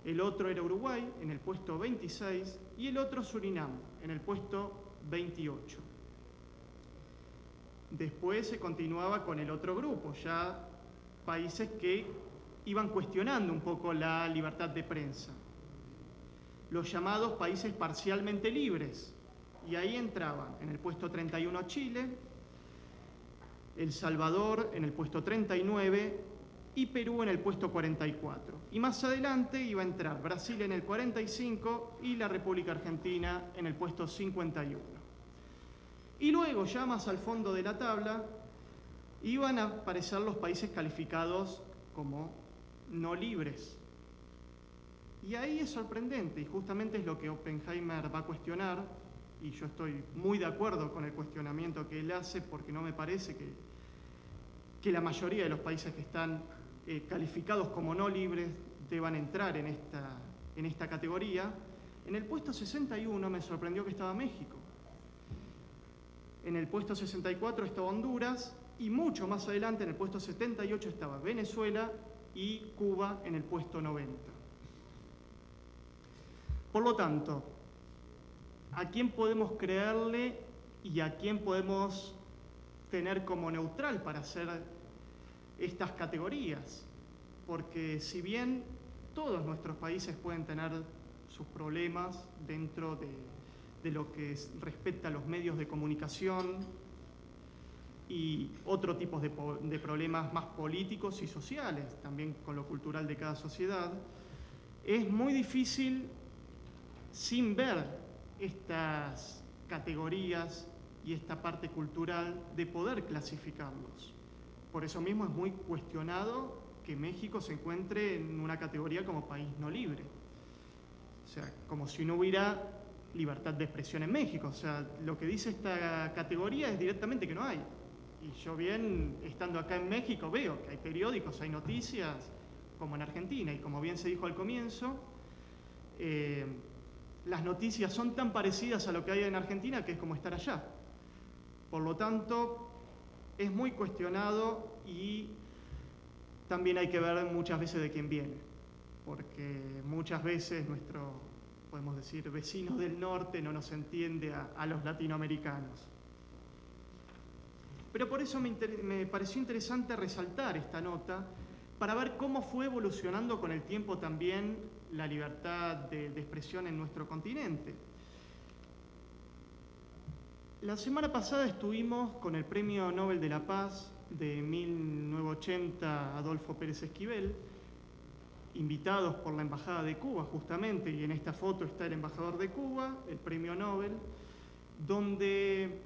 el otro era Uruguay, en el puesto 26, y el otro Surinam, en el puesto 28. Después se continuaba con el otro grupo, ya países que iban cuestionando un poco la libertad de prensa, los llamados países parcialmente libres, y ahí entraban en el puesto 31 Chile, El Salvador en el puesto 39 y Perú en el puesto 44. Y más adelante iba a entrar Brasil en el 45 y la República Argentina en el puesto 51. Y luego, ya más al fondo de la tabla, iban a aparecer los países calificados como no libres. Y ahí es sorprendente, y justamente es lo que Oppenheimer va a cuestionar, y yo estoy muy de acuerdo con el cuestionamiento que él hace, porque no me parece que la mayoría de los países que están calificados como no libres deban entrar en esta categoría. En el puesto 61 me sorprendió que estaba México. En el puesto 64 estaba Honduras, y mucho más adelante, en el puesto 78, estaba Venezuela y Cuba en el puesto 90. Por lo tanto, ¿a quién podemos creerle y a quién podemos tener como neutral para hacer estas categorías? Porque si bien todos nuestros países pueden tener sus problemas dentro de lo que respecta a los medios de comunicación y otro tipo de problemas más políticos y sociales, también con lo cultural de cada sociedad, es muy difícil, sin ver estas categorías y esta parte cultural, de poder clasificarlos. Por eso mismo es muy cuestionado que México se encuentre en una categoría como país no libre. O sea, como si no hubiera libertad de expresión en México. O sea, lo que dice esta categoría es directamente que no hay. Y yo bien, estando acá en México, veo que hay periódicos, hay noticias, como en Argentina, y como bien se dijo al comienzo, las noticias son tan parecidas a lo que hay en Argentina que es como estar allá. Por lo tanto, es muy cuestionado y también hay que ver muchas veces de quién viene, porque muchas veces nuestro, podemos decir, vecinos del norte no nos entiende a los latinoamericanos. Pero por eso me pareció interesante resaltar esta nota para ver cómo fue evolucionando con el tiempo también la libertad de expresión en nuestro continente. La semana pasada estuvimos con el Premio Nobel de la Paz de 1980, Adolfo Pérez Esquivel, invitados por la Embajada de Cuba justamente, y en esta foto está el embajador de Cuba, el Premio Nobel, donde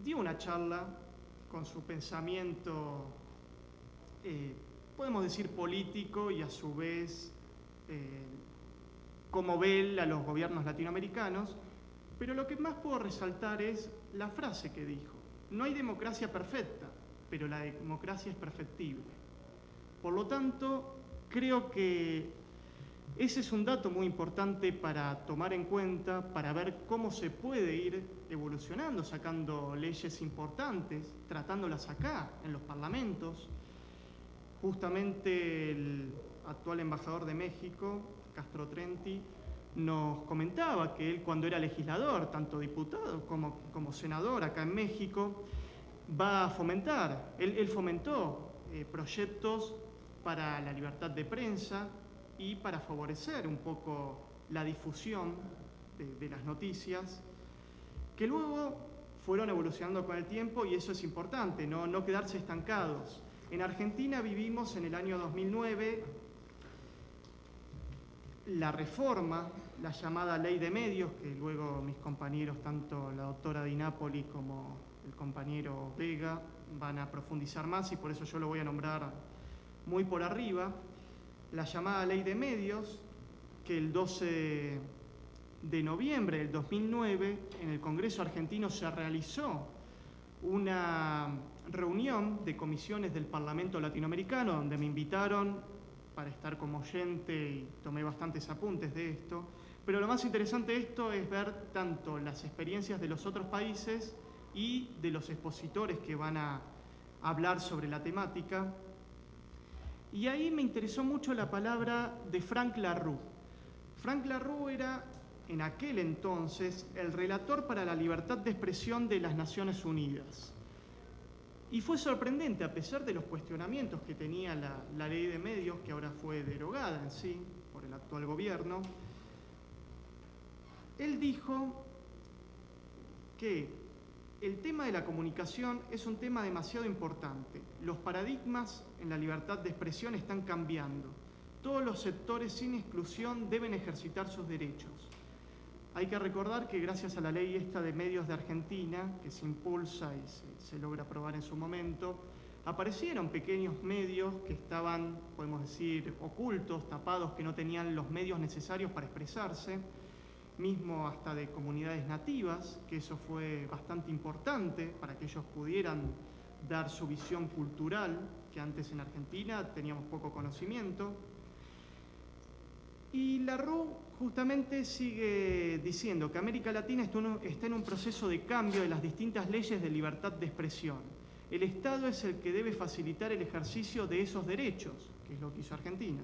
dio una charla con su pensamiento, podemos decir político, y a su vez cómo ve a los gobiernos latinoamericanos, pero lo que más puedo resaltar es la frase que dijo: no hay democracia perfecta, pero la democracia es perfectible. Por lo tanto, creo que ese es un dato muy importante para tomar en cuenta, para ver cómo se puede ir evolucionando, sacando leyes importantes, tratándolas acá, en los parlamentos. Justamente el actual embajador de México, Castro Trenti, nos comentaba que él, cuando era legislador, tanto diputado como senador acá en México, va a fomentar, él fomentó proyectos para la libertad de prensa y para favorecer un poco la difusión de las noticias, que luego fueron evolucionando con el tiempo, y eso es importante, no quedarse estancados. En Argentina vivimos en el año 2009 la reforma, la llamada Ley de Medios, que luego mis compañeros, tanto la doctora Di Napoli como el compañero Vega, van a profundizar más, y por eso yo lo voy a nombrar muy por arriba. La llamada Ley de Medios, que el 12 de noviembre del 2009 en el Congreso argentino se realizó una reunión de comisiones del Parlamento Latinoamericano, donde me invitaron para estar como oyente y tomé bastantes apuntes de esto. Pero lo más interesante de esto es ver tanto las experiencias de los otros países y de los expositores que van a hablar sobre la temática. Y ahí me interesó mucho la palabra de Frank La Rue. Frank La Rue era, en aquel entonces, el relator para la libertad de expresión de las Naciones Unidas. Y fue sorprendente, a pesar de los cuestionamientos que tenía la Ley de Medios, que ahora fue derogada en sí por el actual gobierno, él dijo que el tema de la comunicación es un tema demasiado importante. Los paradigmas en la libertad de expresión están cambiando. Todos los sectores, sin exclusión, deben ejercitar sus derechos. Hay que recordar que gracias a la ley esta de medios de Argentina, que se impulsa y se logra aprobar en su momento, aparecieron pequeños medios que estaban, podemos decir, ocultos, tapados, que no tenían los medios necesarios para expresarse, mismo hasta de comunidades nativas, que eso fue bastante importante para que ellos pudieran dar su visión cultural, que antes en Argentina teníamos poco conocimiento. Y La Rue justamente sigue diciendo que América Latina está en un proceso de cambio de las distintas leyes de libertad de expresión. El Estado es el que debe facilitar el ejercicio de esos derechos, que es lo que hizo Argentina.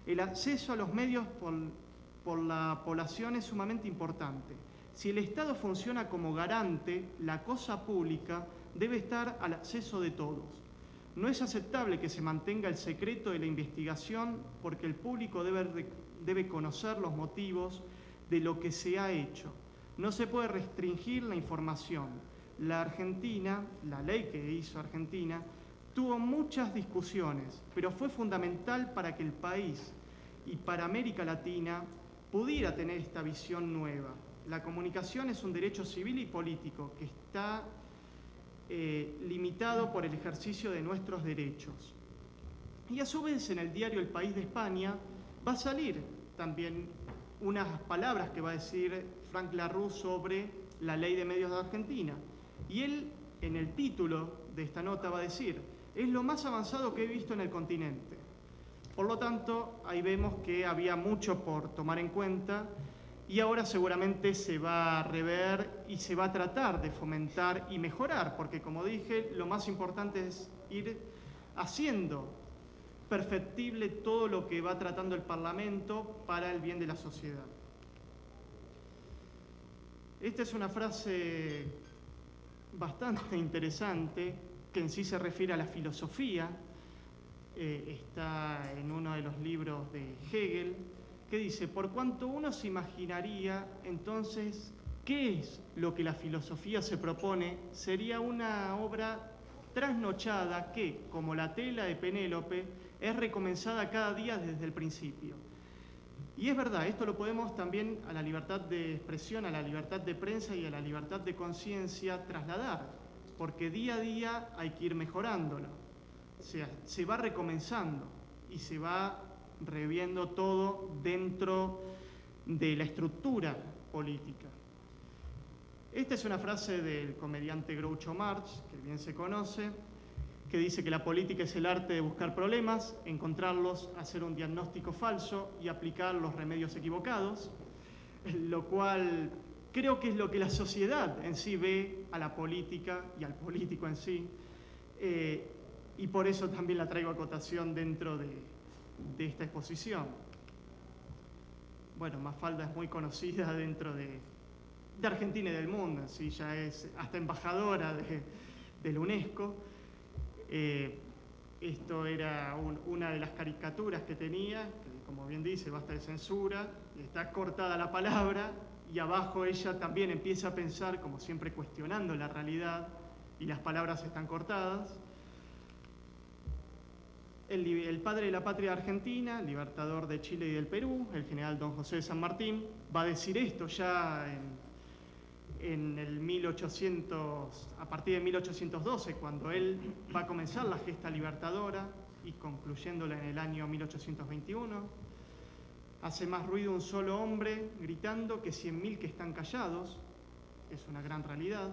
El acceso a los medios por la población es sumamente importante. Si el Estado funciona como garante, la cosa pública debe estar al acceso de todos. No es aceptable que se mantenga el secreto de la investigación, porque el público debe conocer los motivos de lo que se ha hecho. No se puede restringir la información. La ley que hizo Argentina, tuvo muchas discusiones, pero fue fundamental para que el país y para América Latina pudiera tener esta visión nueva. La comunicación es un derecho civil y político que está limitado por el ejercicio de nuestros derechos. Y a su vez en el diario El País de España va a salir también unas palabras que va a decir Frank Larrú sobre la ley de medios de Argentina. Y él, en el título de esta nota, va a decir: es lo más avanzado que he visto en el continente. Por lo tanto, ahí vemos que había mucho por tomar en cuenta y ahora seguramente se va a rever y se va a tratar de fomentar y mejorar, porque como dije, lo más importante es ir haciendo perfectible todo lo que va tratando el Parlamento para el bien de la sociedad. Esta es una frase bastante interesante que en sí se refiere a la filosofía. Está en uno de los libros de Hegel, que dice: por cuanto uno se imaginaría entonces qué es lo que la filosofía se propone, sería una obra trasnochada que, como la tela de Penélope, es recomenzada cada día desde el principio. Y es verdad, esto lo podemos también a la libertad de expresión, a la libertad de prensa y a la libertad de conciencia trasladar, porque día a día hay que ir mejorándolo. O sea, se va recomenzando y se va reviendo todo dentro de la estructura política. Esta es una frase del comediante Groucho Marx, que bien se conoce, que dice que la política es el arte de buscar problemas, encontrarlos, hacer un diagnóstico falso y aplicar los remedios equivocados, lo cual creo que es lo que la sociedad en sí ve a la política y al político en sí, y por eso también la traigo a cotación dentro de esta exposición. Bueno, Mafalda es muy conocida dentro de Argentina y del mundo, ¿sí? Ya es hasta embajadora de la UNESCO. Esto era una de las caricaturas que tenía, que como bien dice, basta de censura, está cortada la palabra y abajo ella también empieza a pensar, como siempre cuestionando la realidad, y las palabras están cortadas. El padre de la patria argentina, el libertador de Chile y del Perú, el general don José de San Martín, va a decir esto ya en el 1800, a partir de 1812, cuando él va a comenzar la gesta libertadora y concluyéndola en el año 1821. Hace más ruido un solo hombre gritando que 100.000 que están callados. Es una gran realidad.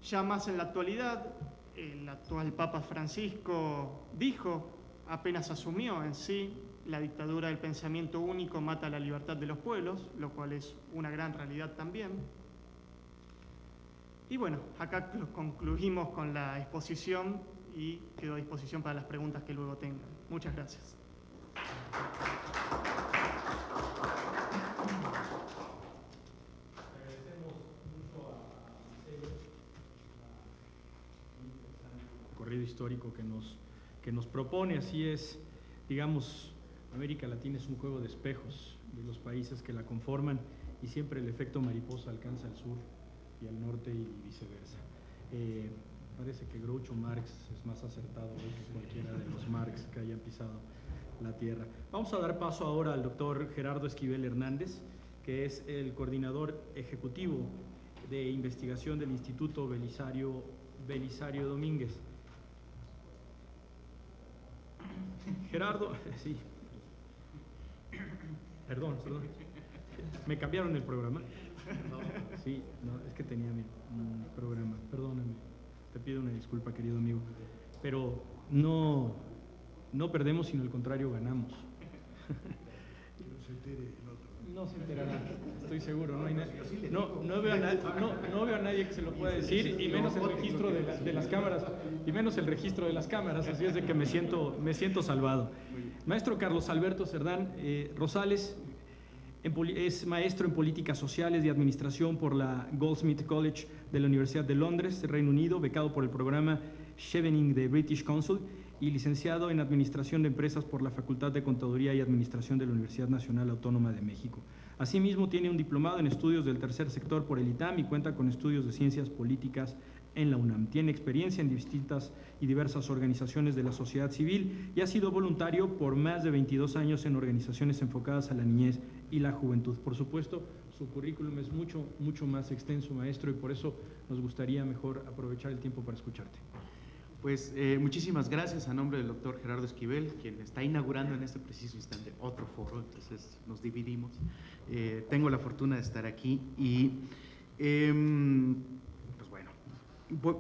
Ya más en la actualidad, el actual Papa Francisco dijo, apenas asumió en sí, la dictadura del pensamiento único mata la libertad de los pueblos, lo cual es una gran realidad también. Y bueno, acá concluimos con la exposición y quedo a disposición para las preguntas que luego tengan. Muchas gracias. Recorrido histórico que nos propone. Así es, digamos, América Latina es un juego de espejos de los países que la conforman y siempre el efecto mariposa alcanza al sur y al norte y viceversa. Parece que Groucho Marx es más acertado que cualquiera de los Marx que hayan pisado la tierra. Vamos a dar paso ahora al doctor Gerardo Esquivel Hernández, que es el coordinador ejecutivo de investigación del Instituto Belisario Domínguez. Gerardo, sí. Perdón. ¿Me cambiaron el programa? Sí, no, es que tenía mi programa. Perdóname, te pido una disculpa, querido amigo. Pero no perdemos, sino al contrario, ganamos. No se enterará, estoy seguro. No veo a nadie que se lo pueda decir, y menos el registro de las cámaras, así es de que me siento salvado. Maestro Carlos Alberto Cerdán Rosales es maestro en políticas sociales y administración por la Goldsmith College de la Universidad de Londres, Reino Unido, becado por el programa Chevening de British Council, y licenciado en Administración de Empresas por la Facultad de Contaduría y Administración de la Universidad Nacional Autónoma de México. Asimismo, tiene un diplomado en Estudios del Tercer Sector por el ITAM y cuenta con estudios de Ciencias Políticas en la UNAM. Tiene experiencia en distintas y diversas organizaciones de la sociedad civil y ha sido voluntario por más de 22 años en organizaciones enfocadas a la niñez y la juventud. Por supuesto, su currículum es mucho más extenso, maestro, y por eso nos gustaría mejor aprovechar el tiempo para escucharte. Pues muchísimas gracias a nombre del doctor Gerardo Esquivel, quien está inaugurando en este preciso instante otro foro, entonces nos dividimos. Tengo la fortuna de estar aquí y, pues bueno,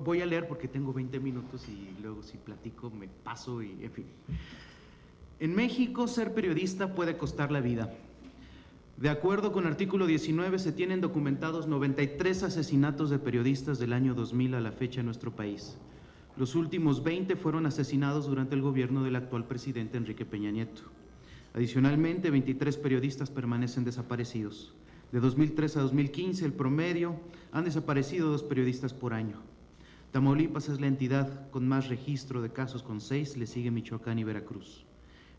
voy a leer porque tengo 20 minutos y luego si platico me paso y en fin. En México, ser periodista puede costar la vida. De acuerdo con el artículo 19, se tienen documentados 93 asesinatos de periodistas del año 2000 a la fecha en nuestro país. Los últimos 20 fueron asesinados durante el gobierno del actual presidente Enrique Peña Nieto. Adicionalmente, 23 periodistas permanecen desaparecidos. De 2003 a 2015, el promedio, han desaparecido 2 periodistas por año. Tamaulipas es la entidad con más registro de casos, con 6, le sigue Michoacán y Veracruz.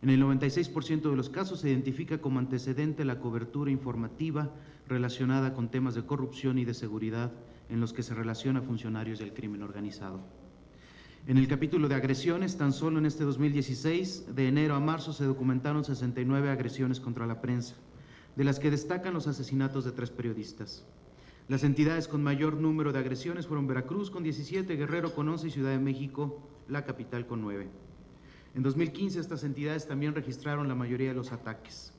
En el 96% de los casos se identifica como antecedente la cobertura informativa relacionada con temas de corrupción y de seguridad en los que se relaciona a funcionarios del crimen organizado. En el capítulo de agresiones, tan solo en este 2016, de enero a marzo, se documentaron 69 agresiones contra la prensa, de las que destacan los asesinatos de 3 periodistas. Las entidades con mayor número de agresiones fueron Veracruz con 17, Guerrero con 11 y Ciudad de México, la capital, con 9. En 2015 estas entidades también registraron la mayoría de los ataques.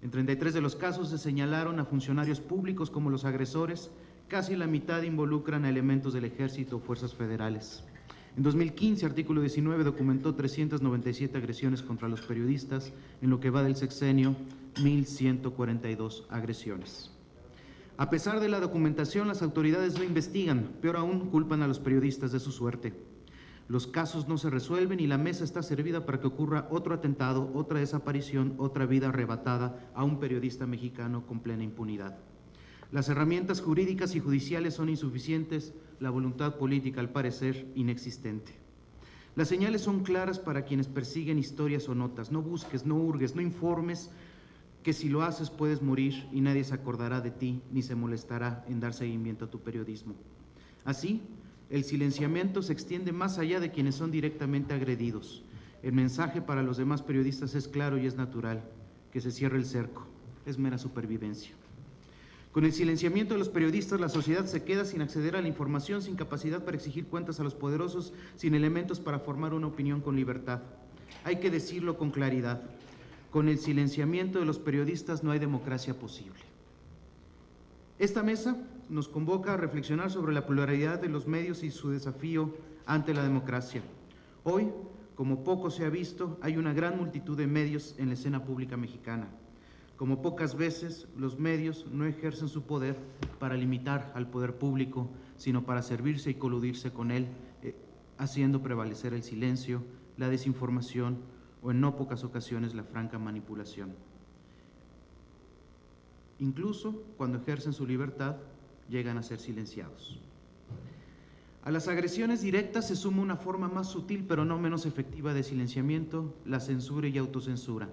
En 33 de los casos se señalaron a funcionarios públicos como los agresores, casi la mitad involucran a elementos del Ejército o fuerzas federales. En 2015, artículo 19 documentó 397 agresiones contra los periodistas, en lo que va del sexenio, 1.142 agresiones. A pesar de la documentación, las autoridades no investigan, peor aún, culpan a los periodistas de su suerte. Los casos no se resuelven y la mesa está servida para que ocurra otro atentado, otra desaparición, otra vida arrebatada a un periodista mexicano con plena impunidad. Las herramientas jurídicas y judiciales son insuficientes, la voluntad política, al parecer, inexistente. Las señales son claras para quienes persiguen historias o notas. No busques, no hurgues, no informes, que si lo haces puedes morir y nadie se acordará de ti ni se molestará en dar seguimiento a tu periodismo. Así, el silenciamiento se extiende más allá de quienes son directamente agredidos. El mensaje para los demás periodistas es claro y es natural: que se cierre el cerco, es mera supervivencia. Con el silenciamiento de los periodistas, la sociedad se queda sin acceder a la información, sin capacidad para exigir cuentas a los poderosos, sin elementos para formar una opinión con libertad. Hay que decirlo con claridad: con el silenciamiento de los periodistas no hay democracia posible. Esta mesa nos convoca a reflexionar sobre la pluralidad de los medios y su desafío ante la democracia. Hoy, como poco se ha visto, hay una gran multitud de medios en la escena pública mexicana. Como pocas veces, los medios no ejercen su poder para limitar al poder público, sino para servirse y coludirse con él, haciendo prevalecer el silencio, la desinformación o, en no pocas ocasiones, la franca manipulación. Incluso cuando ejercen su libertad, llegan a ser silenciados. A las agresiones directas se suma una forma más sutil pero no menos efectiva de silenciamiento: la censura y autocensura.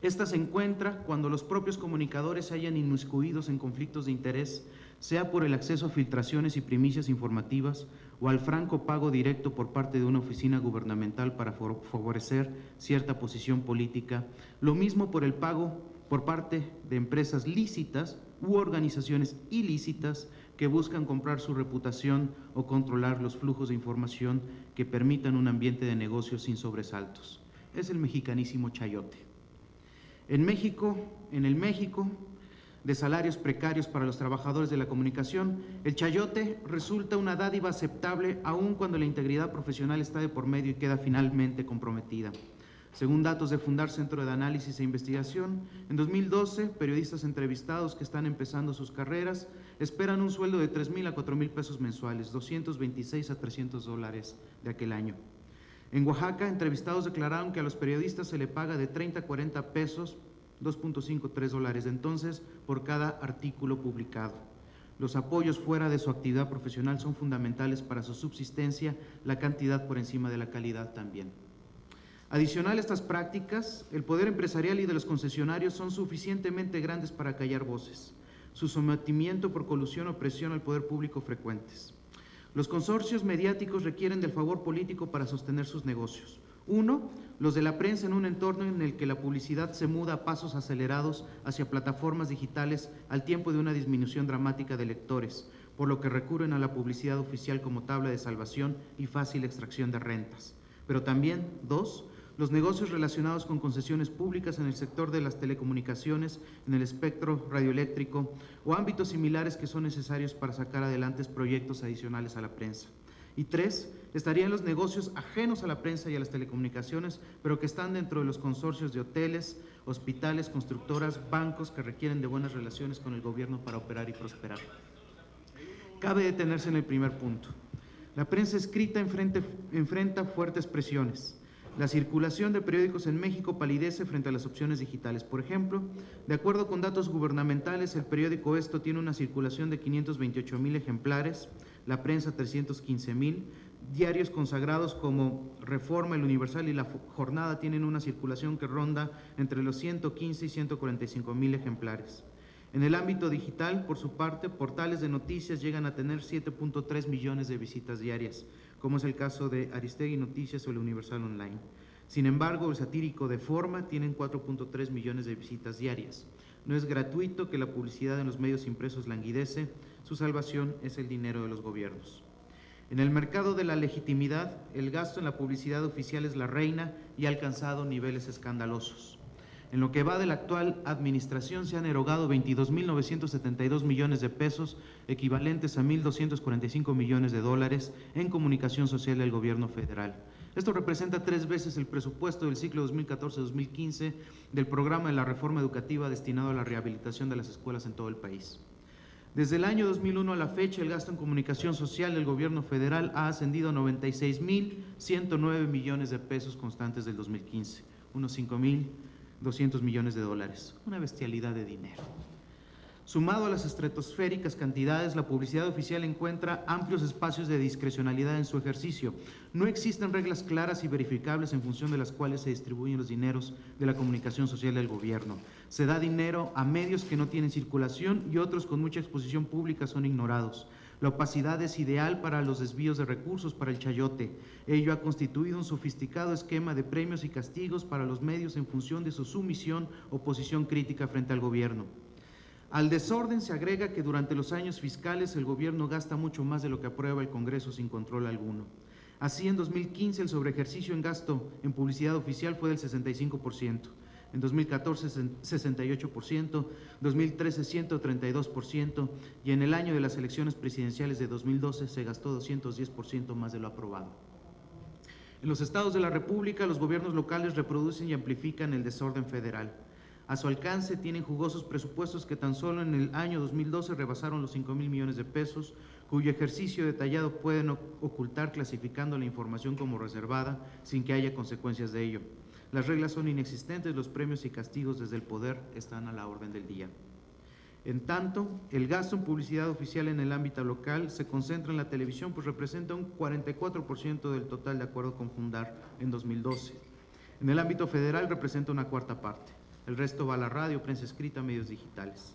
Esta se encuentra cuando los propios comunicadores se hayan inmiscuidos en conflictos de interés, sea por el acceso a filtraciones y primicias informativas o al franco pago directo por parte de una oficina gubernamental para favorecer cierta posición política, lo mismo por el pago por parte de empresas lícitas u organizaciones ilícitas que buscan comprar su reputación o controlar los flujos de información que permitan un ambiente de negocios sin sobresaltos. Es el mexicanísimo chayote. En el México de salarios precarios para los trabajadores de la comunicación, el chayote resulta una dádiva aceptable aun cuando la integridad profesional está de por medio y queda finalmente comprometida. Según datos de Fundar Centro de Análisis e Investigación, en 2012, periodistas entrevistados que están empezando sus carreras esperan un sueldo de 3,000 a 4,000 pesos mensuales, 226 a 300 dólares de aquel año. En Oaxaca, entrevistados declararon que a los periodistas se le paga de 30 a 40 pesos, 2.5 a 3 dólares de entonces, por cada artículo publicado. Los apoyos fuera de su actividad profesional son fundamentales para su subsistencia, la cantidad por encima de la calidad también. Adicional a estas prácticas, el poder empresarial y de los concesionarios son suficientemente grandes para callar voces. Su sometimiento por colusión o presión al poder público frecuentes. Los consorcios mediáticos requieren del favor político para sostener sus negocios. Uno, los de la prensa en un entorno en el que la publicidad se muda a pasos acelerados hacia plataformas digitales al tiempo de una disminución dramática de lectores, por lo que recurren a la publicidad oficial como tabla de salvación y fácil extracción de rentas. Pero también, 2, los negocios relacionados con concesiones públicas en el sector de las telecomunicaciones, en el espectro radioeléctrico o ámbitos similares que son necesarios para sacar adelante proyectos adicionales a la prensa. Y 3, estarían los negocios ajenos a la prensa y a las telecomunicaciones, pero que están dentro de los consorcios de hoteles, hospitales, constructoras, bancos que requieren de buenas relaciones con el gobierno para operar y prosperar. Cabe detenerse en el primer punto. La prensa escrita enfrenta fuertes presiones. La circulación de periódicos en México palidece frente a las opciones digitales. Por ejemplo, de acuerdo con datos gubernamentales, el periódico Esto tiene una circulación de 528,000 ejemplares, la prensa 315,000, diarios consagrados como Reforma, El Universal y La Jornada tienen una circulación que ronda entre los 115 y 145,000 ejemplares. En el ámbito digital, por su parte, portales de noticias llegan a tener 7.3 millones de visitas diarias, como es el caso de Aristegui Noticias o El Universal Online. Sin embargo, el satírico de Forma tiene 4.3 millones de visitas diarias. No es gratuito que la publicidad en los medios impresos languidece, su salvación es el dinero de los gobiernos. En el mercado de la legitimidad, el gasto en la publicidad oficial es la reina y ha alcanzado niveles escandalosos. En lo que va de la actual administración se han erogado 22,972 millones de pesos, equivalentes a 1,245 millones de dólares, en comunicación social del gobierno federal. Esto representa 3 veces el presupuesto del ciclo 2014-2015 del programa de la reforma educativa destinado a la rehabilitación de las escuelas en todo el país. Desde el año 2001 a la fecha, el gasto en comunicación social del gobierno federal ha ascendido a 96,109 millones de pesos constantes del 2015, unos 5,200 millones de dólares, una bestialidad de dinero. Sumado a las estratosféricas cantidades, la publicidad oficial encuentra amplios espacios de discrecionalidad en su ejercicio. No existen reglas claras y verificables en función de las cuales se distribuyen los dineros de la comunicación social del gobierno. Se da dinero a medios que no tienen circulación y otros con mucha exposición pública son ignorados. La opacidad es ideal para los desvíos de recursos para el chayote. Ello ha constituido un sofisticado esquema de premios y castigos para los medios en función de su sumisión o posición crítica frente al gobierno. Al desorden se agrega que durante los años fiscales el gobierno gasta mucho más de lo que aprueba el Congreso sin control alguno. Así, en 2015 el sobreejercicio en gasto en publicidad oficial fue del 65%, en 2014 68%, 2013 132% y en el año de las elecciones presidenciales de 2012 se gastó 210% más de lo aprobado. En los estados de la República, los gobiernos locales reproducen y amplifican el desorden federal. A su alcance tienen jugosos presupuestos que tan solo en el año 2012 rebasaron los 5,000 millones de pesos, cuyo ejercicio detallado pueden ocultar clasificando la información como reservada sin que haya consecuencias de ello. Las reglas son inexistentes, los premios y castigos desde el poder están a la orden del día. En tanto, el gasto en publicidad oficial en el ámbito local se concentra en la televisión, pues representa un 44% del total de acuerdo con Fundar en 2012. En el ámbito federal representa una cuarta parte. El resto va a la radio, prensa escrita, medios digitales.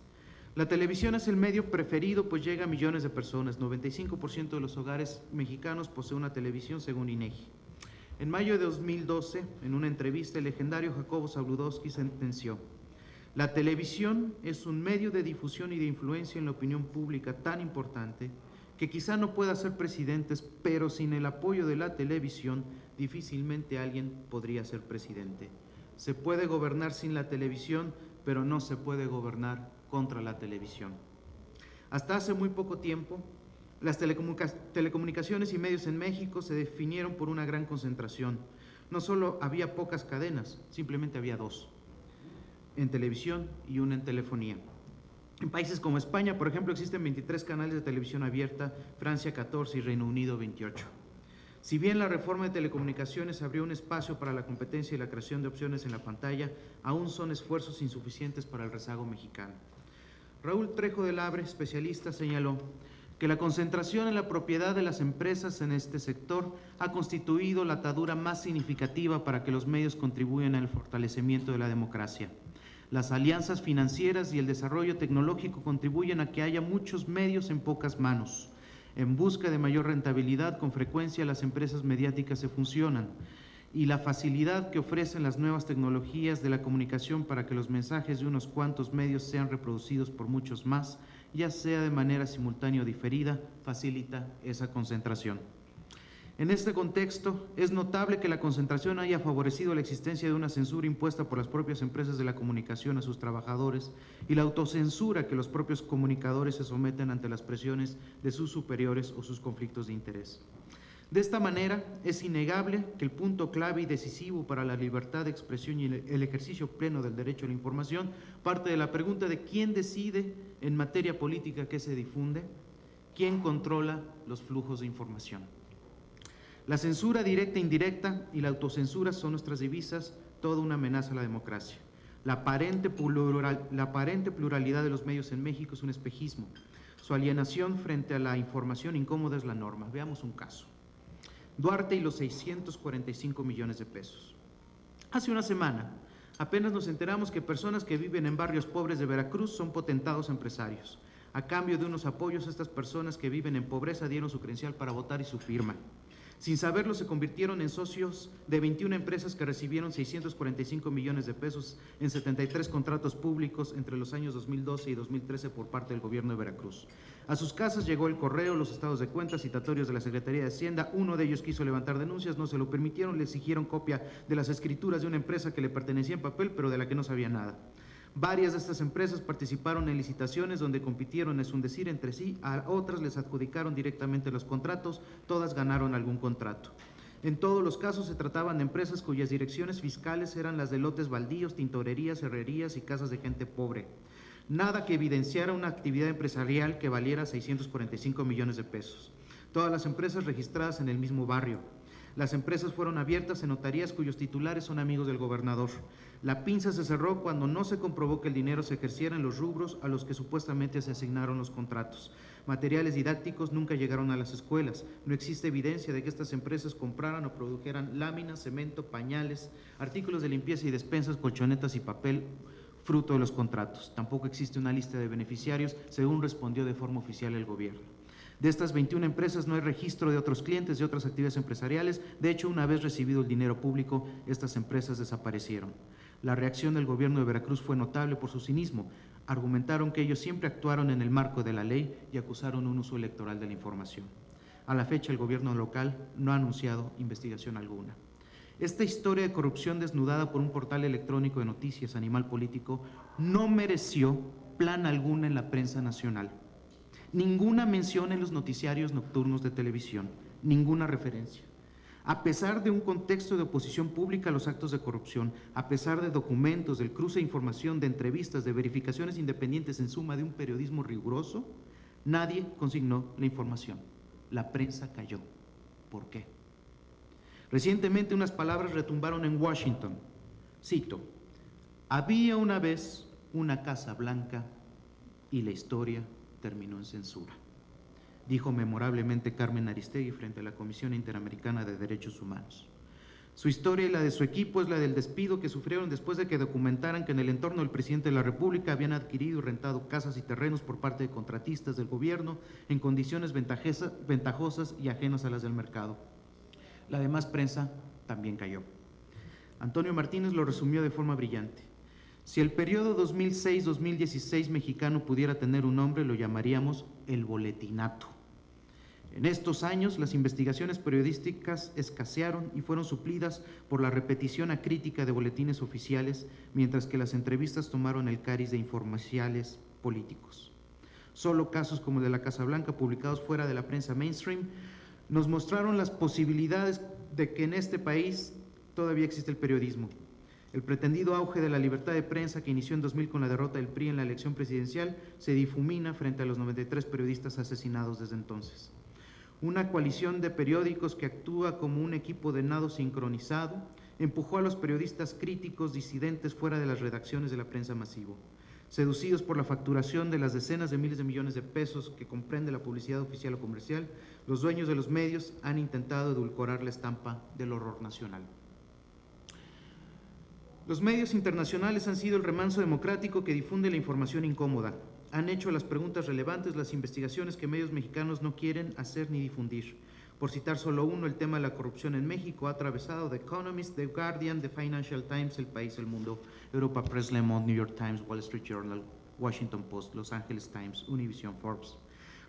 La televisión es el medio preferido, pues llega a millones de personas. 95% de los hogares mexicanos posee una televisión, según INEGI. En mayo de 2012, en una entrevista, el legendario Jacobo Zabludovsky sentenció: la televisión es un medio de difusión y de influencia en la opinión pública tan importante que quizá no pueda ser presidentes, pero sin el apoyo de la televisión difícilmente alguien podría ser presidente. Se puede gobernar sin la televisión, pero no se puede gobernar contra la televisión. Hasta hace muy poco tiempo, las telecomunicaciones y medios en México se definieron por una gran concentración. No solo había pocas cadenas, simplemente había 2, en televisión y una en telefonía. En países como España, por ejemplo, existen 23 canales de televisión abierta, Francia 14 y Reino Unido 28. Si bien la reforma de telecomunicaciones abrió un espacio para la competencia y la creación de opciones en la pantalla, aún son esfuerzos insuficientes para el rezago mexicano. Raúl Trejo del Abre, especialista, señaló que la concentración en la propiedad de las empresas en este sector ha constituido la atadura más significativa para que los medios contribuyan al fortalecimiento de la democracia. Las alianzas financieras y el desarrollo tecnológico contribuyen a que haya muchos medios en pocas manos. En busca de mayor rentabilidad, con frecuencia las empresas mediáticas se fusionan, y la facilidad que ofrecen las nuevas tecnologías de la comunicación para que los mensajes de unos cuantos medios sean reproducidos por muchos más ya sea de manera simultánea o diferida, facilita esa concentración. En este contexto, es notable que la concentración haya favorecido la existencia de una censura impuesta por las propias empresas de la comunicación a sus trabajadores y la autocensura que los propios comunicadores se someten ante las presiones de sus superiores o sus conflictos de interés. De esta manera, es innegable que el punto clave y decisivo para la libertad de expresión y el ejercicio pleno del derecho a la información parte de la pregunta de quién decide en materia política qué se difunde, quién controla los flujos de información. La censura directa e indirecta y la autocensura son nuestras divisas, toda una amenaza a la democracia. La aparente pluralidad de los medios en México es un espejismo. Su alienación frente a la información incómoda es la norma. Veamos un caso. Duarte y los 645 millones de pesos. Hace una semana, apenas nos enteramos que personas que viven en barrios pobres de Veracruz son potentados empresarios. A cambio de unos apoyos, estas personas que viven en pobreza dieron su credencial para votar y su firma. Sin saberlo, se convirtieron en socios de 21 empresas que recibieron 645 millones de pesos en 73 contratos públicos entre los años 2012 y 2013 por parte del gobierno de Veracruz. A sus casas llegó el correo, los estados de cuenta, citatorios de la Secretaría de Hacienda. Uno de ellos quiso levantar denuncias, no se lo permitieron, le exigieron copia de las escrituras de una empresa que le pertenecía en papel, pero de la que no sabía nada. Varias de estas empresas participaron en licitaciones donde compitieron, es un decir, entre sí, a otras les adjudicaron directamente los contratos, todas ganaron algún contrato. En todos los casos se trataban de empresas cuyas direcciones fiscales eran las de lotes baldíos, tintorerías, herrerías y casas de gente pobre. Nada que evidenciara una actividad empresarial que valiera 645 millones de pesos. Todas las empresas registradas en el mismo barrio. Las empresas fueron abiertas en notarías cuyos titulares son amigos del gobernador. La pinza se cerró cuando no se comprobó que el dinero se ejerciera en los rubros a los que supuestamente se asignaron los contratos. Materiales didácticos nunca llegaron a las escuelas. No existe evidencia de que estas empresas compraran o produjeran láminas, cemento, pañales, artículos de limpieza y despensas, colchonetas y papel, fruto de los contratos. Tampoco existe una lista de beneficiarios, según respondió de forma oficial el gobierno. De estas 21 empresas no hay registro de otros clientes de otras actividades empresariales. De hecho, una vez recibido el dinero público, estas empresas desaparecieron. La reacción del gobierno de Veracruz fue notable por su cinismo. Argumentaron que ellos siempre actuaron en el marco de la ley y acusaron un uso electoral de la información. A la fecha, el gobierno local no ha anunciado investigación alguna. Esta historia de corrupción desnudada por un portal electrónico de noticias, Animal Político, no mereció plan alguna en la prensa nacional. Ninguna mención en los noticiarios nocturnos de televisión, ninguna referencia. A pesar de un contexto de oposición pública a los actos de corrupción, a pesar de documentos, del cruce de información, de entrevistas, de verificaciones independientes, en suma de un periodismo riguroso, nadie consignó la información. La prensa cayó. ¿Por qué? Recientemente unas palabras retumbaron en Washington. Cito: había una vez una Casa Blanca y la historia terminó en censura, dijo memorablemente Carmen Aristegui frente a la Comisión Interamericana de Derechos Humanos. Su historia y la de su equipo es la del despido que sufrieron después de que documentaran que en el entorno del presidente de la República habían adquirido y rentado casas y terrenos por parte de contratistas del gobierno en condiciones ventajosas y ajenas a las del mercado. La demás prensa también cayó. Antonio Martínez lo resumió de forma brillante. Si el periodo 2006-2016 mexicano pudiera tener un nombre, lo llamaríamos el boletinato. En estos años, las investigaciones periodísticas escasearon y fueron suplidas por la repetición acrítica de boletines oficiales, mientras que las entrevistas tomaron el cariz de infomerciales políticos. Solo casos como el de la Casa Blanca, publicados fuera de la prensa mainstream, nos mostraron las posibilidades de que en este país todavía existe el periodismo. El pretendido auge de la libertad de prensa que inició en 2000 con la derrota del PRI en la elección presidencial se difumina frente a los 93 periodistas asesinados desde entonces. Una coalición de periódicos que actúa como un equipo de nado sincronizado empujó a los periodistas críticos disidentes fuera de las redacciones de la prensa masivo. Seducidos por la facturación de las decenas de miles de millones de pesos que comprende la publicidad oficial o comercial, los dueños de los medios han intentado edulcorar la estampa del horror nacional. Los medios internacionales han sido el remanso democrático que difunde la información incómoda. Han hecho las preguntas relevantes, las investigaciones que medios mexicanos no quieren hacer ni difundir. Por citar solo uno, el tema de la corrupción en México ha atravesado The Economist, The Guardian, The Financial Times, El País, El Mundo, Europa Press, Le Monde, New York Times, Wall Street Journal, Washington Post, Los Angeles Times, Univision, Forbes.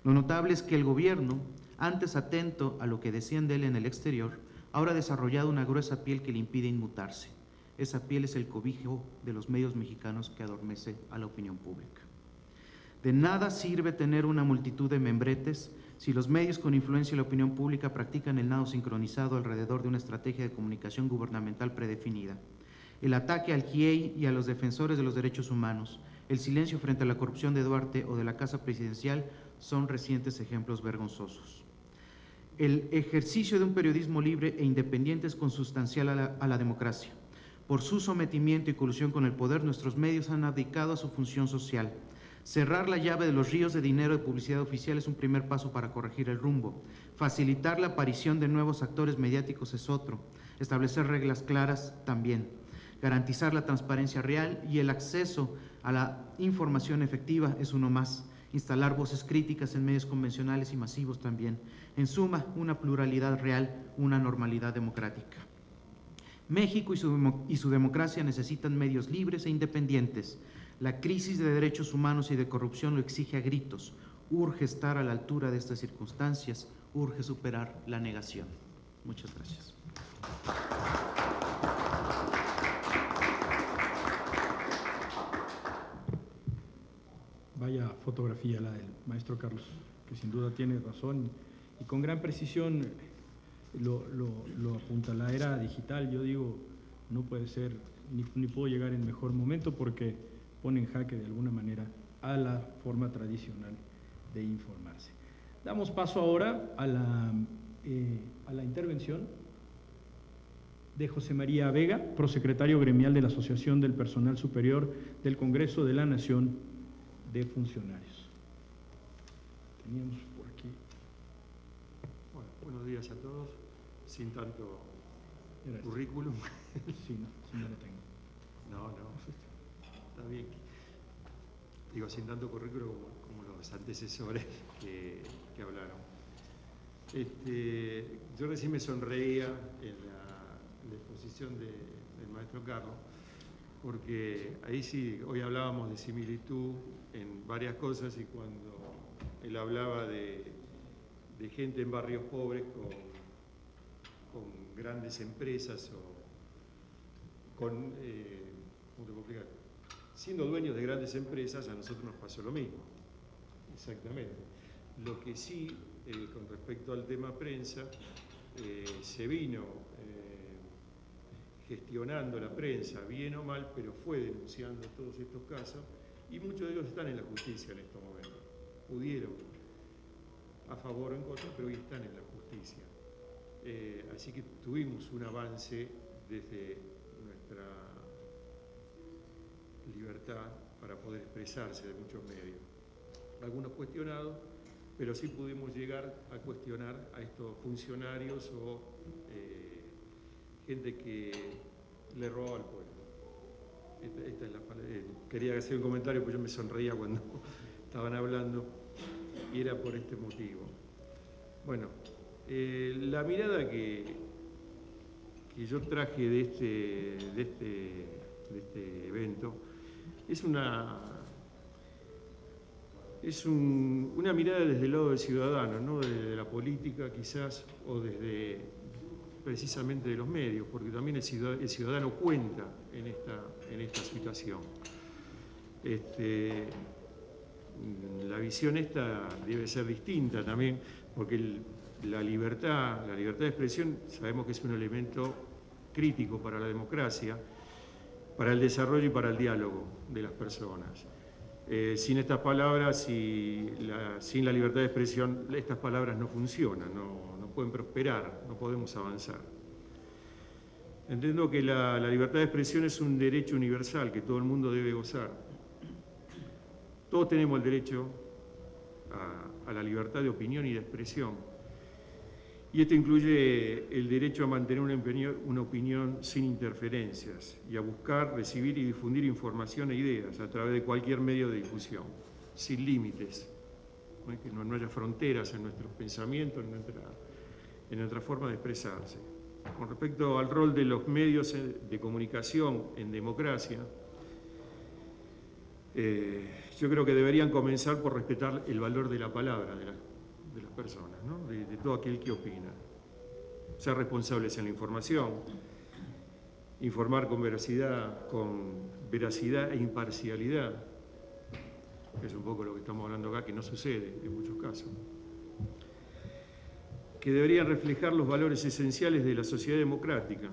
Lo notable es que el gobierno, antes atento a lo que decían de él en el exterior, ahora ha desarrollado una gruesa piel que le impide inmutarse. Esa piel es el cobijo de los medios mexicanos que adormece a la opinión pública. De nada sirve tener una multitud de membretes si los medios con influencia en la opinión pública practican el nado sincronizado alrededor de una estrategia de comunicación gubernamental predefinida. El ataque al GIEI y a los defensores de los derechos humanos, el silencio frente a la corrupción de Duarte o de la Casa Presidencial son recientes ejemplos vergonzosos. El ejercicio de un periodismo libre e independiente es consustancial a la democracia. Por su sometimiento y colusión con el poder, nuestros medios han abdicado a su función social. Cerrar la llave de los ríos de dinero de publicidad oficial es un primer paso para corregir el rumbo. Facilitar la aparición de nuevos actores mediáticos es otro. Establecer reglas claras también. Garantizar la transparencia real y el acceso a la información efectiva es uno más. Instalar voces críticas en medios convencionales y masivos también. En suma, una pluralidad real, una normalidad democrática. México y su democracia necesitan medios libres e independientes. La crisis de derechos humanos y de corrupción lo exige a gritos. Urge estar a la altura de estas circunstancias, urge superar la negación. Muchas gracias. Vaya fotografía la del maestro Carlos, que sin duda tiene razón y con gran precisión lo apunta. La era digital, yo digo, no puede ser, ni puedo llegar en mejor momento porque pone en jaque de alguna manera a la forma tradicional de informarse. Damos paso ahora a la intervención de José María Vega, prosecretario gremial de la Asociación del Personal Superior del Congreso de la Nación de Funcionarios. Teníamos por aquí. Bueno, buenos días a todos, sin tanto Gracias. currículum. Sí, no lo tengo. No, está bien. Digo, sin tanto currículum como los antecesores que hablaron. Yo recién me sonreía en la exposición del maestro Carlos, porque ahí sí, hoy hablábamos de similitud en varias cosas y cuando él hablaba de gente en barrios pobres con grandes empresas o con, ¿cómo te puedo explicar? Siendo dueños de grandes empresas, a nosotros nos pasó lo mismo, exactamente. Lo que sí, con respecto al tema prensa, se vino gestionando la prensa, bien o mal, pero fue denunciando todos estos casos y muchos de ellos están en la justicia en estos momentos. Pudieron, a favor o en contra, pero hoy están en la justicia. Así que tuvimos un avance desde nuestra libertad para poder expresarse de muchos medios. Algunos cuestionados, pero sí pudimos llegar a cuestionar a estos funcionarios o gente que le robó al pueblo. Esta es la quería hacer un comentario, porque yo me sonreía cuando estaban hablando y era por este motivo. Bueno, la mirada que yo traje de este evento es una mirada desde el lado del ciudadano, no desde la política quizás, o desde precisamente de los medios, porque también el ciudadano cuenta en esta situación. La visión esta debe ser distinta también, porque la libertad de expresión sabemos que es un elemento crítico para la democracia, para el desarrollo y para el diálogo de las personas. Sin estas palabras sin la libertad de expresión, estas palabras no funcionan, no pueden prosperar, no podemos avanzar. Entiendo que la libertad de expresión es un derecho universal que todo el mundo debe gozar. Todos tenemos el derecho a la libertad de opinión y de expresión. Y esto incluye el derecho a mantener una opinión sin interferencias y a buscar, recibir y difundir información e ideas a través de cualquier medio de difusión, sin límites, que no haya fronteras en nuestros pensamientos, en nuestra forma de expresarse. Con respecto al rol de los medios de comunicación en democracia, Yo creo que deberían comenzar por respetar el valor de la palabra de las personas, ¿no? de todo aquel que opina. Ser responsables en la información, informar con veracidad e imparcialidad, que es un poco lo que estamos hablando acá, que no sucede en muchos casos. Que deberían reflejar los valores esenciales de la sociedad democrática,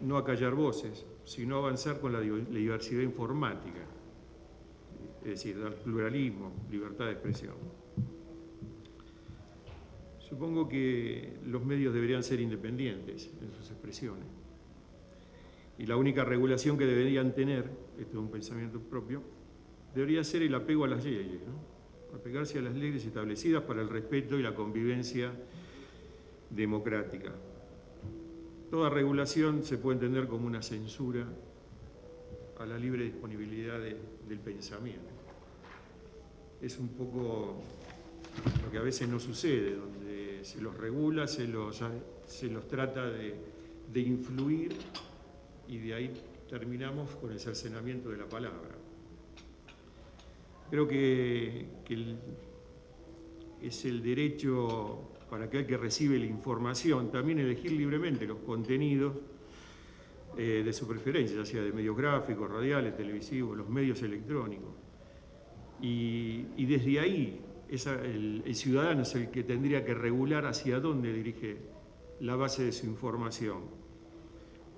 no acallar voces, sino avanzar con la diversidad informática, es decir, dar pluralismo, libertad de expresión. Supongo que los medios deberían ser independientes en sus expresiones. Y la única regulación que deberían tener, esto es un pensamiento propio, debería ser el apego a las leyes, ¿no? Apegarse a las leyes establecidas para el respeto y la convivencia democrática. Toda regulación se puede entender como una censura a la libre disponibilidad del pensamiento. Es un poco lo que a veces no sucede, donde se los regula, se los trata de influir, y de ahí terminamos con el cercenamiento de la palabra. Creo que es el derecho para aquel que recibe la información también elegir libremente los contenidos de su preferencia, ya sea de medios gráficos, radiales, televisivos, los medios electrónicos. Y desde ahí el ciudadano es el que tendría que regular hacia dónde dirige la base de su información,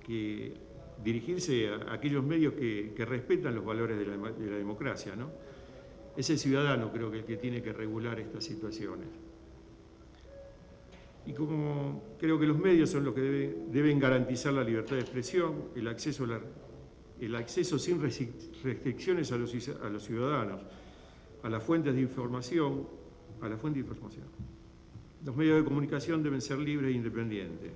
que dirigirse a aquellos medios que respetan los valores de la democracia, ¿no? Es el ciudadano, creo que el que tiene que regular estas situaciones. Y como creo que los medios son los que deben garantizar la libertad de expresión, el acceso sin restricciones a los ciudadanos, a las fuentes de información, Los medios de comunicación deben ser libres e independientes,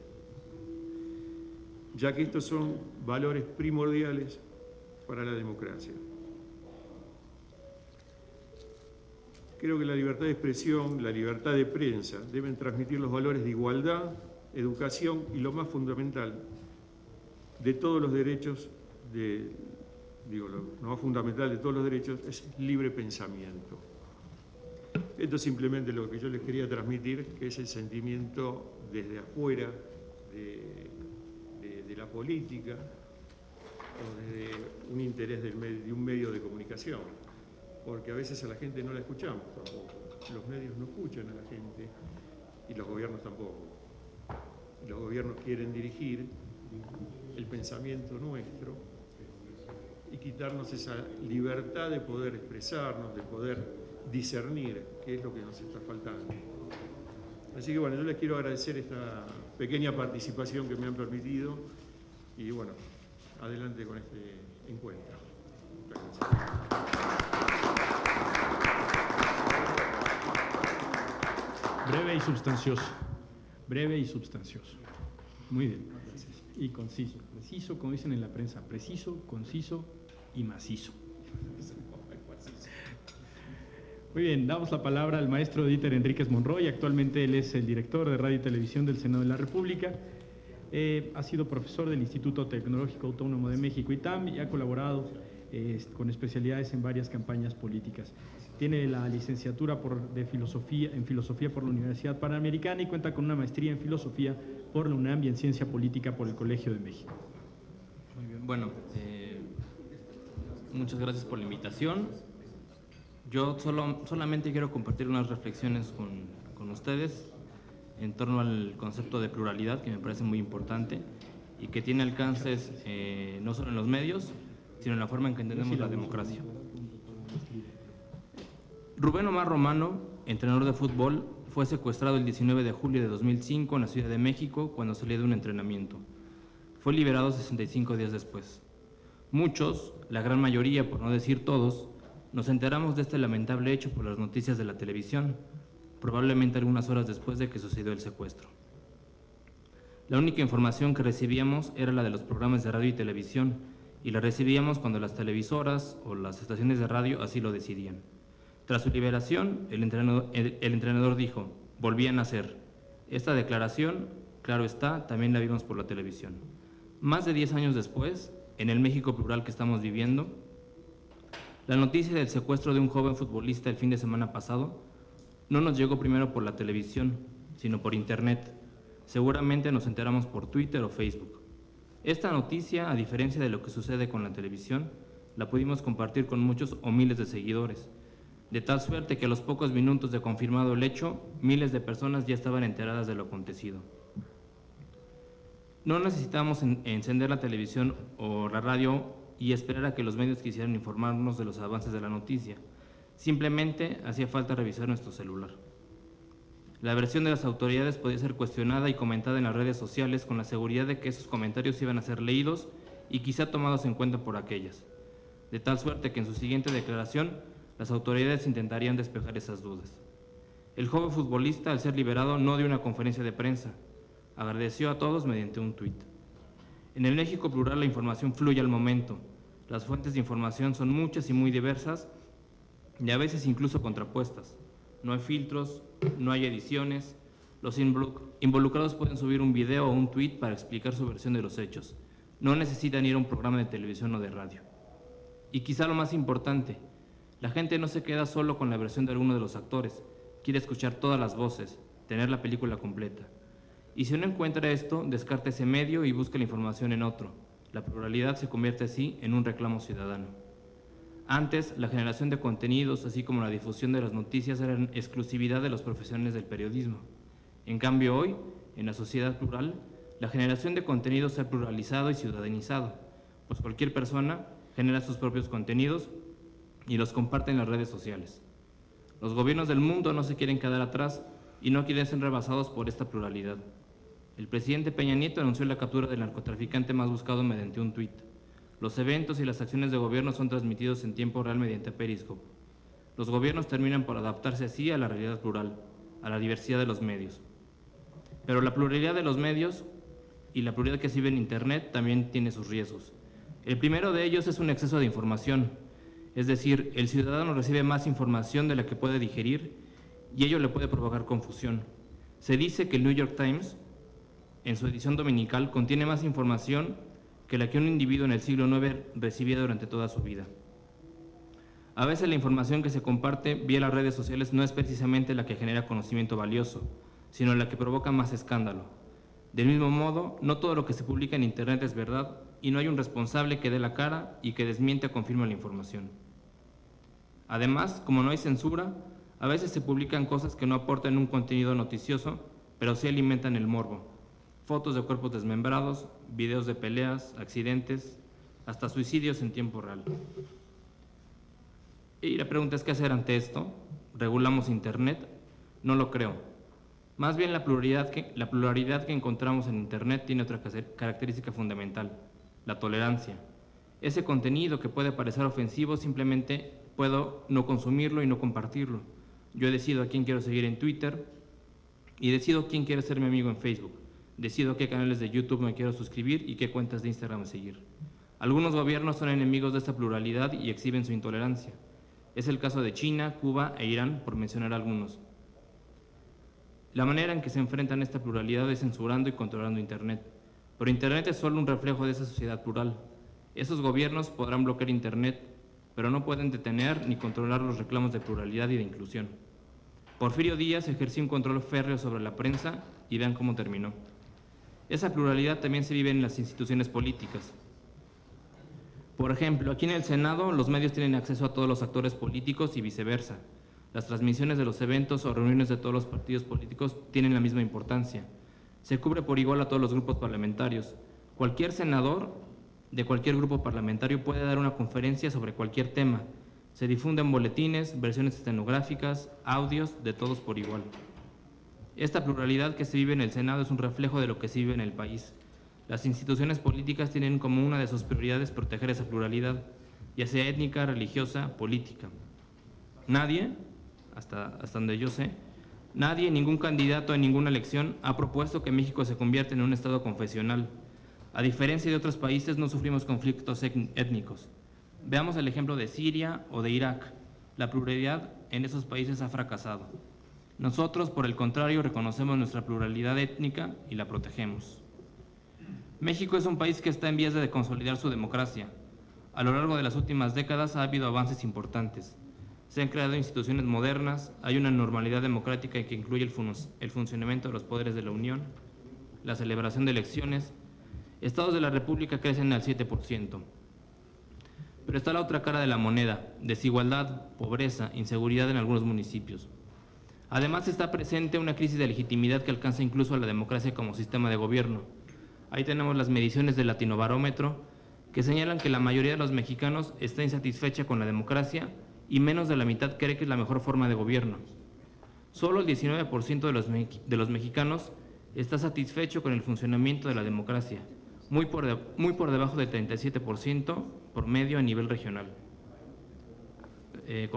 ya que estos son valores primordiales para la democracia. Creo que la libertad de expresión, la libertad de prensa deben transmitir los valores de igualdad, educación y lo más fundamental, de todos los derechos, lo más fundamental de todos los derechos es libre pensamiento. Esto es simplemente lo que yo les quería transmitir, que es el sentimiento desde afuera de la política o de un interés de un medio de comunicación. Porque a veces a la gente no la escuchamos tampoco. Los medios no escuchan a la gente y los gobiernos tampoco. Los gobiernos quieren dirigir el pensamiento nuestro y quitarnos esa libertad de poder expresarnos, de poder discernir qué es lo que nos está faltando. Así que bueno, yo les quiero agradecer esta pequeña participación que me han permitido y bueno, adelante con este encuentro. Gracias. Breve y sustancioso. Breve y sustancioso. Muy bien. Y conciso. Preciso, como dicen en la prensa. Preciso, conciso y macizo. Muy bien, damos la palabra al maestro Dieter Enríquez Monroy. Actualmente él es el director de Radio y Televisión del Senado de la República. Ha sido profesor del Instituto Tecnológico Autónomo de México, ITAM, y ha colaborado con especialidades en varias campañas políticas. Tiene la licenciatura en Filosofía por la Universidad Panamericana y cuenta con una maestría en Filosofía por la UNAM y en Ciencia Política por el Colegio de México. Muy bien, bueno, muchas gracias por la invitación. Yo solamente quiero compartir unas reflexiones con ustedes en torno al concepto de pluralidad, que me parece muy importante y que tiene alcances no solo en los medios, sino en la forma en que entendemos la democracia. Rubén Omar Romano, entrenador de fútbol, fue secuestrado el 19 de julio de 2005 en la Ciudad de México cuando salía de un entrenamiento. Fue liberado 65 días después. Muchos, la gran mayoría, por no decir todos, nos enteramos de este lamentable hecho por las noticias de la televisión, probablemente algunas horas después de que sucedió el secuestro. La única información que recibíamos era la de los programas de radio y televisión, y la recibíamos cuando las televisoras o las estaciones de radio así lo decidían. Tras su liberación, el entrenador dijo: volví a nacer. Esta declaración, claro está, también la vimos por la televisión. Más de 10 años después, en el México plural que estamos viviendo, La noticia del secuestro de un joven futbolista el fin de semana pasado no nos llegó primero por la televisión, sino por internet. Seguramente nos enteramos por Twitter o Facebook. Esta noticia, a diferencia de lo que sucede con la televisión, la pudimos compartir con muchos o miles de seguidores, de tal suerte que a los pocos minutos de confirmado el hecho, miles de personas ya estaban enteradas de lo acontecido. No necesitábamos encender la televisión o la radio y esperar a que los medios quisieran informarnos de los avances de la noticia. Simplemente hacía falta revisar nuestro celular. La versión de las autoridades podía ser cuestionada y comentada en las redes sociales con la seguridad de que esos comentarios iban a ser leídos y quizá tomados en cuenta por aquellas, de tal suerte que en su siguiente declaración las autoridades intentarían despejar esas dudas. El joven futbolista, al ser liberado, no dio una conferencia de prensa, agradeció a todos mediante un tuit. En el México plural la información fluye al momento, las fuentes de información son muchas y muy diversas y a veces incluso contrapuestas. No hay filtros, no hay ediciones, los involucrados pueden subir un video o un tuit para explicar su versión de los hechos. No necesitan ir a un programa de televisión o de radio. Y quizá lo más importante, la gente no se queda solo con la versión de alguno de los actores, quiere escuchar todas las voces, tener la película completa. Y si no encuentra esto, descarta ese medio y busca la información en otro. La pluralidad se convierte así en un reclamo ciudadano. Antes, la generación de contenidos, así como la difusión de las noticias, eran exclusividad de los profesionales del periodismo. En cambio, hoy, en la sociedad plural, la generación de contenidos se ha pluralizado y ciudadanizado, pues cualquier persona genera sus propios contenidos y los comparte en las redes sociales. Los gobiernos del mundo no se quieren quedar atrás y no quieren ser rebasados por esta pluralidad. El presidente Peña Nieto anunció la captura del narcotraficante más buscado mediante un tuit. Los eventos y las acciones de gobierno son transmitidos en tiempo real mediante Periscope. Los gobiernos terminan por adaptarse así a la realidad plural, a la diversidad de los medios. Pero la pluralidad de los medios y la pluralidad que se vive en Internet también tiene sus riesgos. El primero de ellos es un exceso de información, es decir, el ciudadano recibe más información de la que puede digerir y ello le puede provocar confusión. Se dice que el New York Times, en su edición dominical, contiene más información que la que un individuo en el siglo IX recibía durante toda su vida. A veces la información que se comparte vía las redes sociales no es precisamente la que genera conocimiento valioso, sino la que provoca más escándalo. Del mismo modo, no todo lo que se publica en Internet es verdad y no hay un responsable que dé la cara y que desmiente o confirme la información. Además, como no hay censura, a veces se publican cosas que no aportan un contenido noticioso, pero sí alimentan el morbo. Fotos de cuerpos desmembrados, videos de peleas, accidentes, hasta suicidios en tiempo real. Y la pregunta es, ¿qué hacer ante esto? ¿Regulamos Internet? No lo creo. Más bien la pluralidad que encontramos en Internet tiene otra característica fundamental, la tolerancia. Ese contenido que puede parecer ofensivo, simplemente puedo no consumirlo y no compartirlo. Yo decido a quién quiero seguir en Twitter y decido quién quiere ser mi amigo en Facebook. Decido a qué canales de YouTube me quiero suscribir y qué cuentas de Instagram seguir. Algunos gobiernos son enemigos de esta pluralidad y exhiben su intolerancia. Es el caso de China, Cuba e Irán, por mencionar algunos. La manera en que se enfrentan a esta pluralidad es censurando y controlando Internet. Pero Internet es solo un reflejo de esa sociedad plural. Esos gobiernos podrán bloquear Internet, pero no pueden detener ni controlar los reclamos de pluralidad y de inclusión. Porfirio Díaz ejerció un control férreo sobre la prensa y vean cómo terminó. Esa pluralidad también se vive en las instituciones políticas. Por ejemplo, aquí en el Senado los medios tienen acceso a todos los actores políticos y viceversa. Las transmisiones de los eventos o reuniones de todos los partidos políticos tienen la misma importancia. Se cubre por igual a todos los grupos parlamentarios. Cualquier senador de cualquier grupo parlamentario puede dar una conferencia sobre cualquier tema. Se difunden boletines, versiones estenográficas, audios, de todos por igual. Esta pluralidad que se vive en el Senado es un reflejo de lo que se vive en el país. Las instituciones políticas tienen como una de sus prioridades proteger esa pluralidad, ya sea étnica, religiosa, política. Nadie, hasta donde yo sé, nadie, ningún candidato en ninguna elección ha propuesto que México se convierta en un estado confesional. A diferencia de otros países, no sufrimos conflictos étnicos. Veamos el ejemplo de Siria o de Irak. La pluralidad en esos países ha fracasado. Nosotros, por el contrario, reconocemos nuestra pluralidad étnica y la protegemos. México es un país que está en vías de consolidar su democracia. A lo largo de las últimas décadas ha habido avances importantes. Se han creado instituciones modernas, hay una normalidad democrática que incluye el funcionamiento de los poderes de la Unión, la celebración de elecciones. Estados de la República crecen al 7%. Pero está la otra cara de la moneda: desigualdad, pobreza, inseguridad en algunos municipios. Además está presente una crisis de legitimidad que alcanza incluso a la democracia como sistema de gobierno. Ahí tenemos las mediciones del Latinobarómetro, que señalan que la mayoría de los mexicanos está insatisfecha con la democracia y menos de la mitad cree que es la mejor forma de gobierno. Solo el 19% de los mexicanos está satisfecho con el funcionamiento de la democracia, muy por debajo del 37% promedio a nivel regional.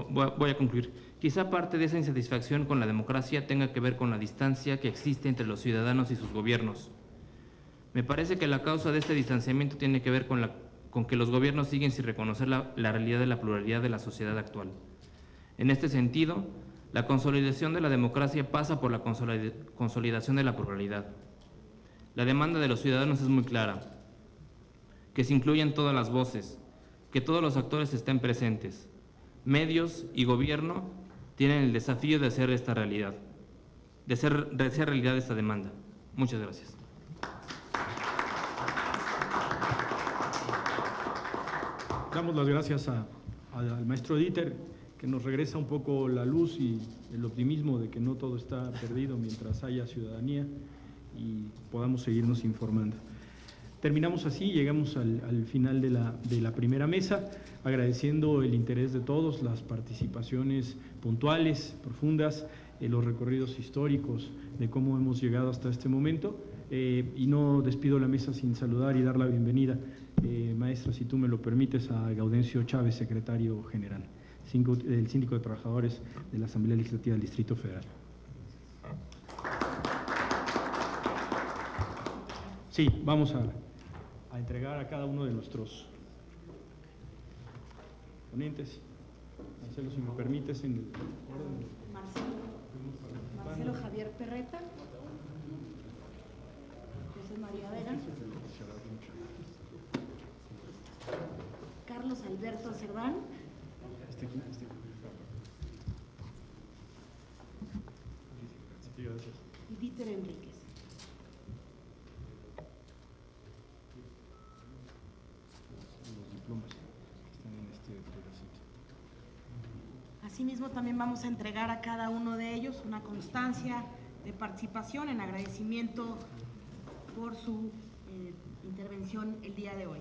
Voy a concluir. Quizá parte de esa insatisfacción con la democracia tenga que ver con la distancia que existe entre los ciudadanos y sus gobiernos. Me parece que la causa de este distanciamiento tiene que ver con que los gobiernos siguen sin reconocer la realidad de la pluralidad de la sociedad actual. En este sentido, la consolidación de la democracia pasa por la consolidación de la pluralidad. La demanda de los ciudadanos es muy clara: que se incluyan todas las voces, que todos los actores estén presentes. Medios y gobierno tienen el desafío de hacer esta realidad, de hacer realidad esta demanda. Muchas gracias. Damos las gracias al maestro Dieter, que nos regresa un poco la luz y el optimismo de que no todo está perdido mientras haya ciudadanía y podamos seguirnos informando. Terminamos así, llegamos al final de la primera mesa, agradeciendo el interés de todos, las participaciones puntuales, profundas, los recorridos históricos de cómo hemos llegado hasta este momento, y no despido la mesa sin saludar y dar la bienvenida, maestra, si tú me lo permites, a Gaudencio Chávez, secretario general, del Síndico de Trabajadores de la Asamblea Legislativa del Distrito Federal. Sí, vamos a entregar a cada uno de nuestros ponentes. Marcelo, si me permites, en el orden. Marcelo Javier Perreta, José María Vera, Carlos Alberto Cerdán, y Dieter Enríquez. Asimismo, también vamos a entregar a cada uno de ellos una constancia de participación en agradecimiento por su intervención el día de hoy.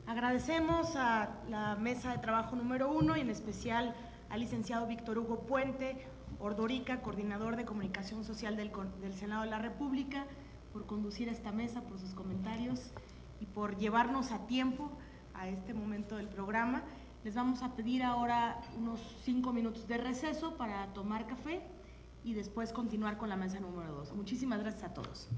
Agradecemos a la mesa de trabajo número 1 y en especial al licenciado Víctor Hugo Puente Ordorica, coordinador de comunicación social del Senado de la República, por conducir esta mesa, por sus comentarios y por llevarnos a tiempo a este momento del programa. Les vamos a pedir ahora unos 5 minutos de receso para tomar café y después continuar con la mesa número 2. Muchísimas gracias a todos.